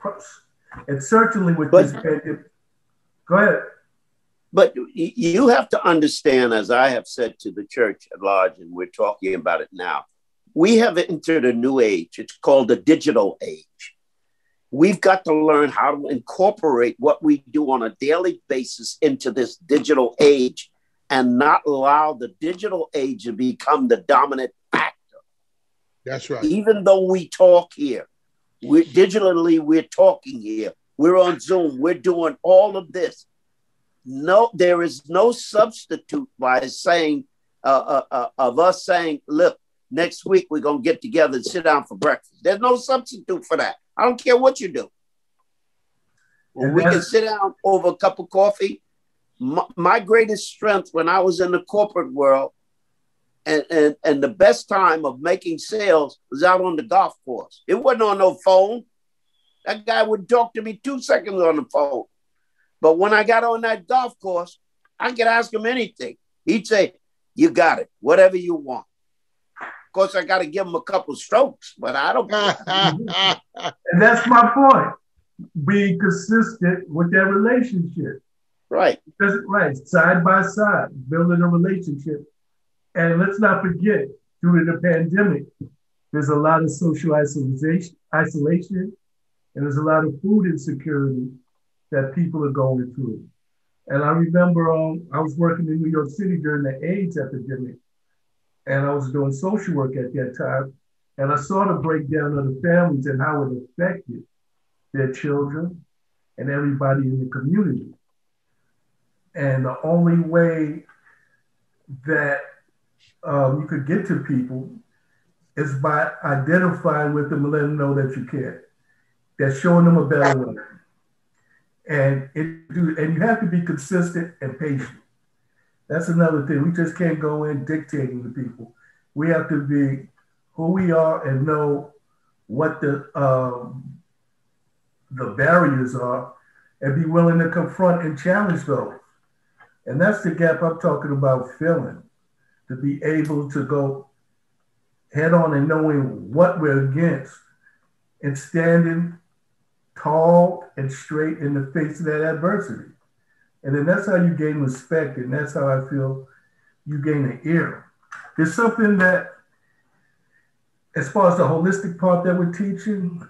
And certainly with this pandemic, go ahead. But you have to understand, as I have said to the church at large, and we're talking about it now, we have entered a new age. It's called the digital age. We've got to learn how to incorporate what we do on a daily basis into this digital age and not allow the digital age to become the dominant factor. That's right. Even though we talk here, we're talking here. We're on Zoom. We're doing all of this. No, there is no substitute by saying, of us saying, look, next week we're going to get together and sit down for breakfast. There's no substitute for that. I don't care what you do. When we can sit down over a cup of coffee. My greatest strength when I was in the corporate world and the best time of making sales was out on the golf course. It wasn't on no phone. That guy would talk to me 2 seconds on the phone. But when I got on that golf course, I could ask him anything. He'd say, you got it, whatever you want. Of course, I got to give him a couple strokes, but I don't care. And that's my point. Being consistent with that relationship. Right. Right. Side by side, building a relationship. And let's not forget, during the pandemic, there's a lot of social isolation, and there's a lot of food insecurity that people are going through. And I remember I was working in New York City during the AIDS epidemic, and I was doing social work at that time. And I saw the breakdown of the families and how it affected their children and everybody in the community. And the only way that you could get to people is by identifying with them and letting them know that you care. That's showing them a better way. And you have to be consistent and patient. That's another thing. We just can't go in dictating to people. We have to be who we are and know what the barriers are and be willing to confront and challenge those. And that's the gap I'm talking about filling, to be able to go head on and knowing what we're against and standing tall and straight in the face of that adversity. And then that's how you gain respect, and that's how I feel you gain an ear. There's something that, as far as the holistic part that we're teaching,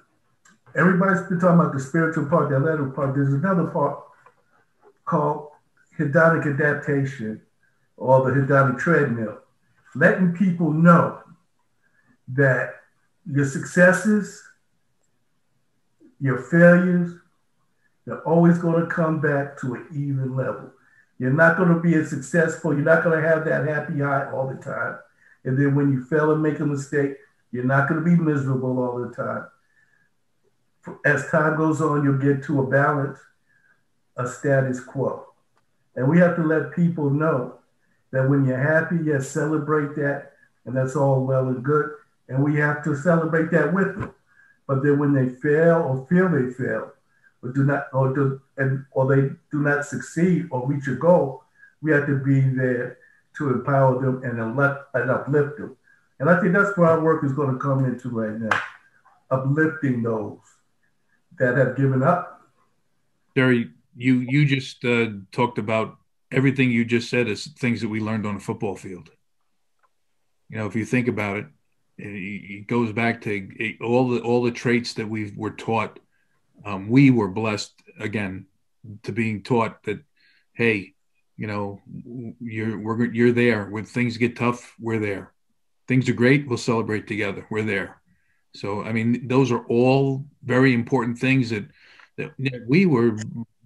everybody's been talking about the spiritual part, the athletic part. There's another part called hedonic adaptation, or the hedonic treadmill, letting people know that your successes, your failures, they're always going to come back to an even level. You're not going to be as successful. You're not going to have that happy high all the time. And then when you fail and make a mistake, you're not going to be miserable all the time. As time goes on, you'll get to a balance, a status quo. And we have to let people know that when you're happy, yes, celebrate that. And that's all well and good. And we have to celebrate that with them. But then when they fail or feel they fail, or they do not succeed or reach a goal, we have to be there to empower them and uplift them. And I think that's where our work is going to come into right now, uplifting those that have given up. Gerry, you just talked about everything you just said is things that we learned on a football field. You know, if you think about it, it goes back to all the traits that we were taught. We were blessed again to being taught that, hey, you know, you're there when things get tough. We're there. Things are great. We'll celebrate together. We're there. So, I mean, those are all very important things that we were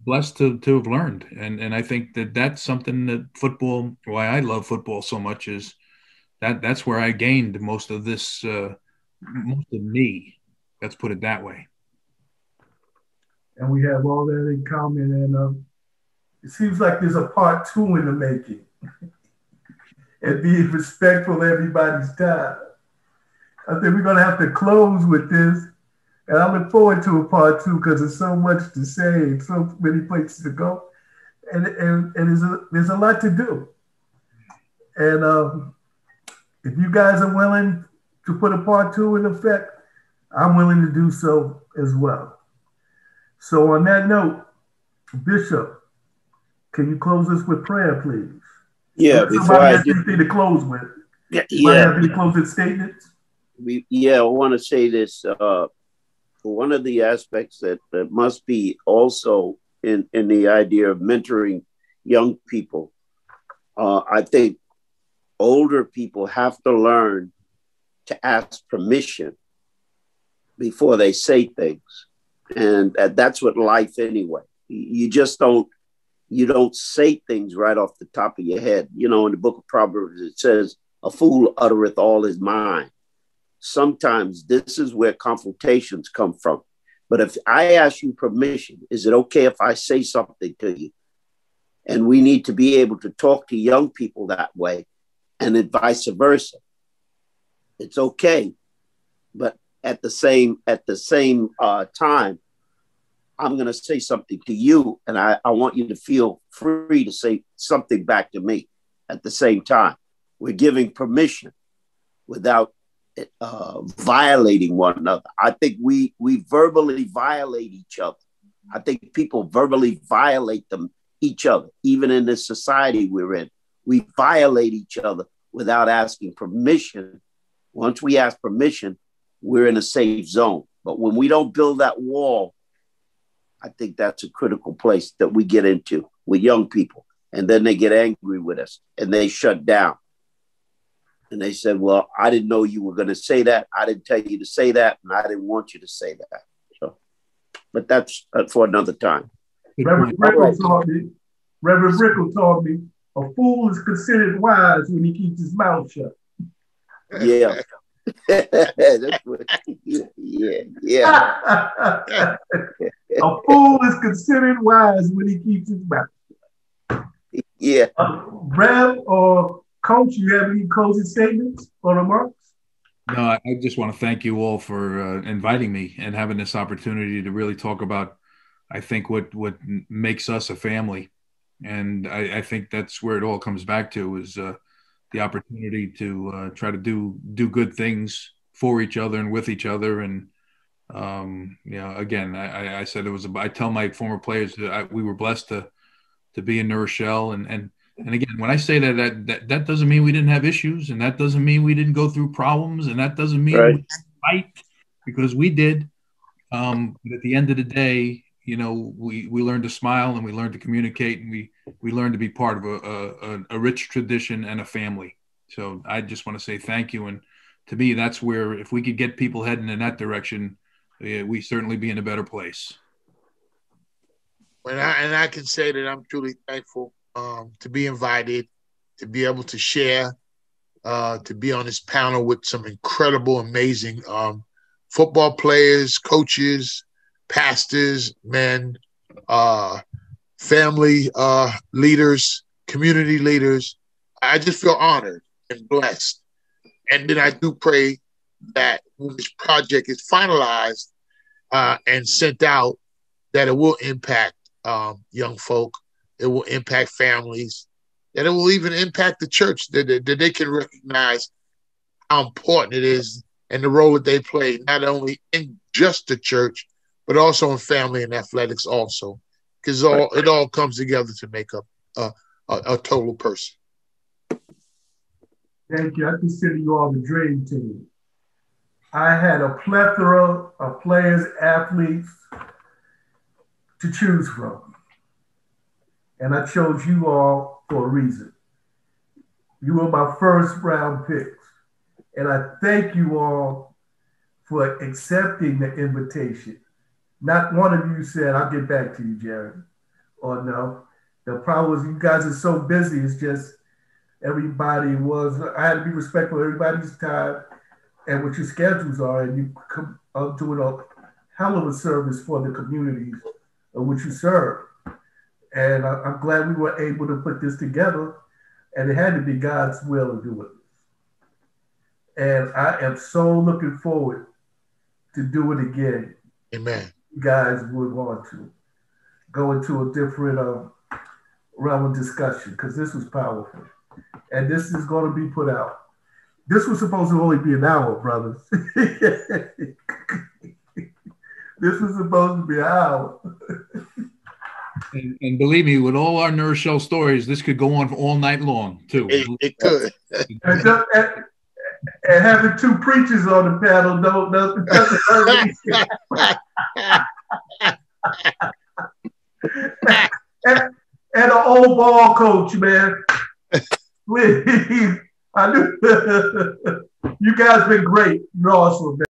blessed to have learned. And I think that that's something that football, why I love football so much, is that's where I gained most of this, most of me. Let's put it that way. And we have all that in common. And it seems like there's a part 2 in the making. And being respectful of everybody's time. I think we're going to have to close with this. And I look forward to a part 2 because there's so much to say and so many places to go. And there's a lot to do. And if you guys are willing to put a part 2 in effect, I'm willing to do so as well. So on that note, Bishop, can you close us with prayer, please? Yeah, before I have anything to close with. Yeah. Have any closing statements? I want to say this. One of the aspects that must be also in the idea of mentoring young people, I think older people have to learn to ask permission before they say things. And that's what life anyway. You just don't say things right off the top of your head. You know, in the book of Proverbs, it says, a fool uttereth all his mind. Sometimes this is where confrontations come from. But if I ask you permission, is it okay if I say something to you? And we need to be able to talk to young people that way, and then vice versa. It's okay. But at the same time, I'm going to say something to you, and I want you to feel free to say something back to me at the same time. We're giving permission without violating one another. I think we verbally violate each other. I think people verbally violate each other, even in this society we're in. We violate each other without asking permission. Once we ask permission, we're in a safe zone. But when we don't build that wall, I think that's a critical place that we get into with young people. And then they get angry with us and they shut down. And they said, well, I didn't know you were going to say that. I didn't tell you to say that. And I didn't want you to say that. So, but that's for another time. Reverend Brickle taught me, a fool is considered wise when he keeps his mouth shut. Yeah. That's what, yeah. A fool is considered wise when he keeps his mouth shut. Yeah. Rev or Coach, you have any closing statements or remarks? No, I just want to thank you all for inviting me and having this opportunity to really talk about, I think, what makes us a family. And I think that's where it all comes back to, is the opportunity to try to do good things for each other and with each other. And, again, I said I tell my former players that we were blessed to be in New Rochelle. And again, when I say that doesn't mean we didn't have issues, and that doesn't mean we didn't go through problems, and that doesn't mean we didn't fight, because we did. But at the end of the day, we learned to smile, and we learned to communicate, and we learned to be part of a rich tradition and a family. So I just want to say thank you. And to me, that's where, if we could get people heading in that direction, we certainly be in a better place. I can say that I'm truly thankful to be invited, to be able to share, to be on this panel with some incredible, amazing football players, coaches, pastors, men, family leaders, community leaders. I just feel honored and blessed. And then I do pray that when this project is finalized and sent out, that it will impact young folk. It will impact families, that it will even impact the church, that they can recognize how important it is and the role that they play, not only in just the church, but also in family and athletics also, because it all comes together to make up a total person. Thank you. I consider you all the dream team. I had a plethora of players, athletes to choose from. And I chose you all for a reason. You were my first round picks. And I thank you all for accepting the invitation. Not one of you said, I'll get back to you, Gerry, or no. The problem was you guys are so busy. It's just everybody was, I had to be respectful of everybody's time and what your schedules are. And you come up doing a hell of a service for the communities of which you serve. And I'm glad we were able to put this together. And it had to be God's will to do it. And I am so looking forward to do it again. Amen. You guys would want to go into a different realm of discussion because this was powerful. And this is going to be put out. This was supposed to only be an hour, brothers. This was supposed to be an hour. And believe me, with all our Nurse Shell stories, this could go on all night long, too. It could. And having two preachers on the panel doesn't hurt and an old ball coach, man. Please, I knew you guys been great. You're awesome, man.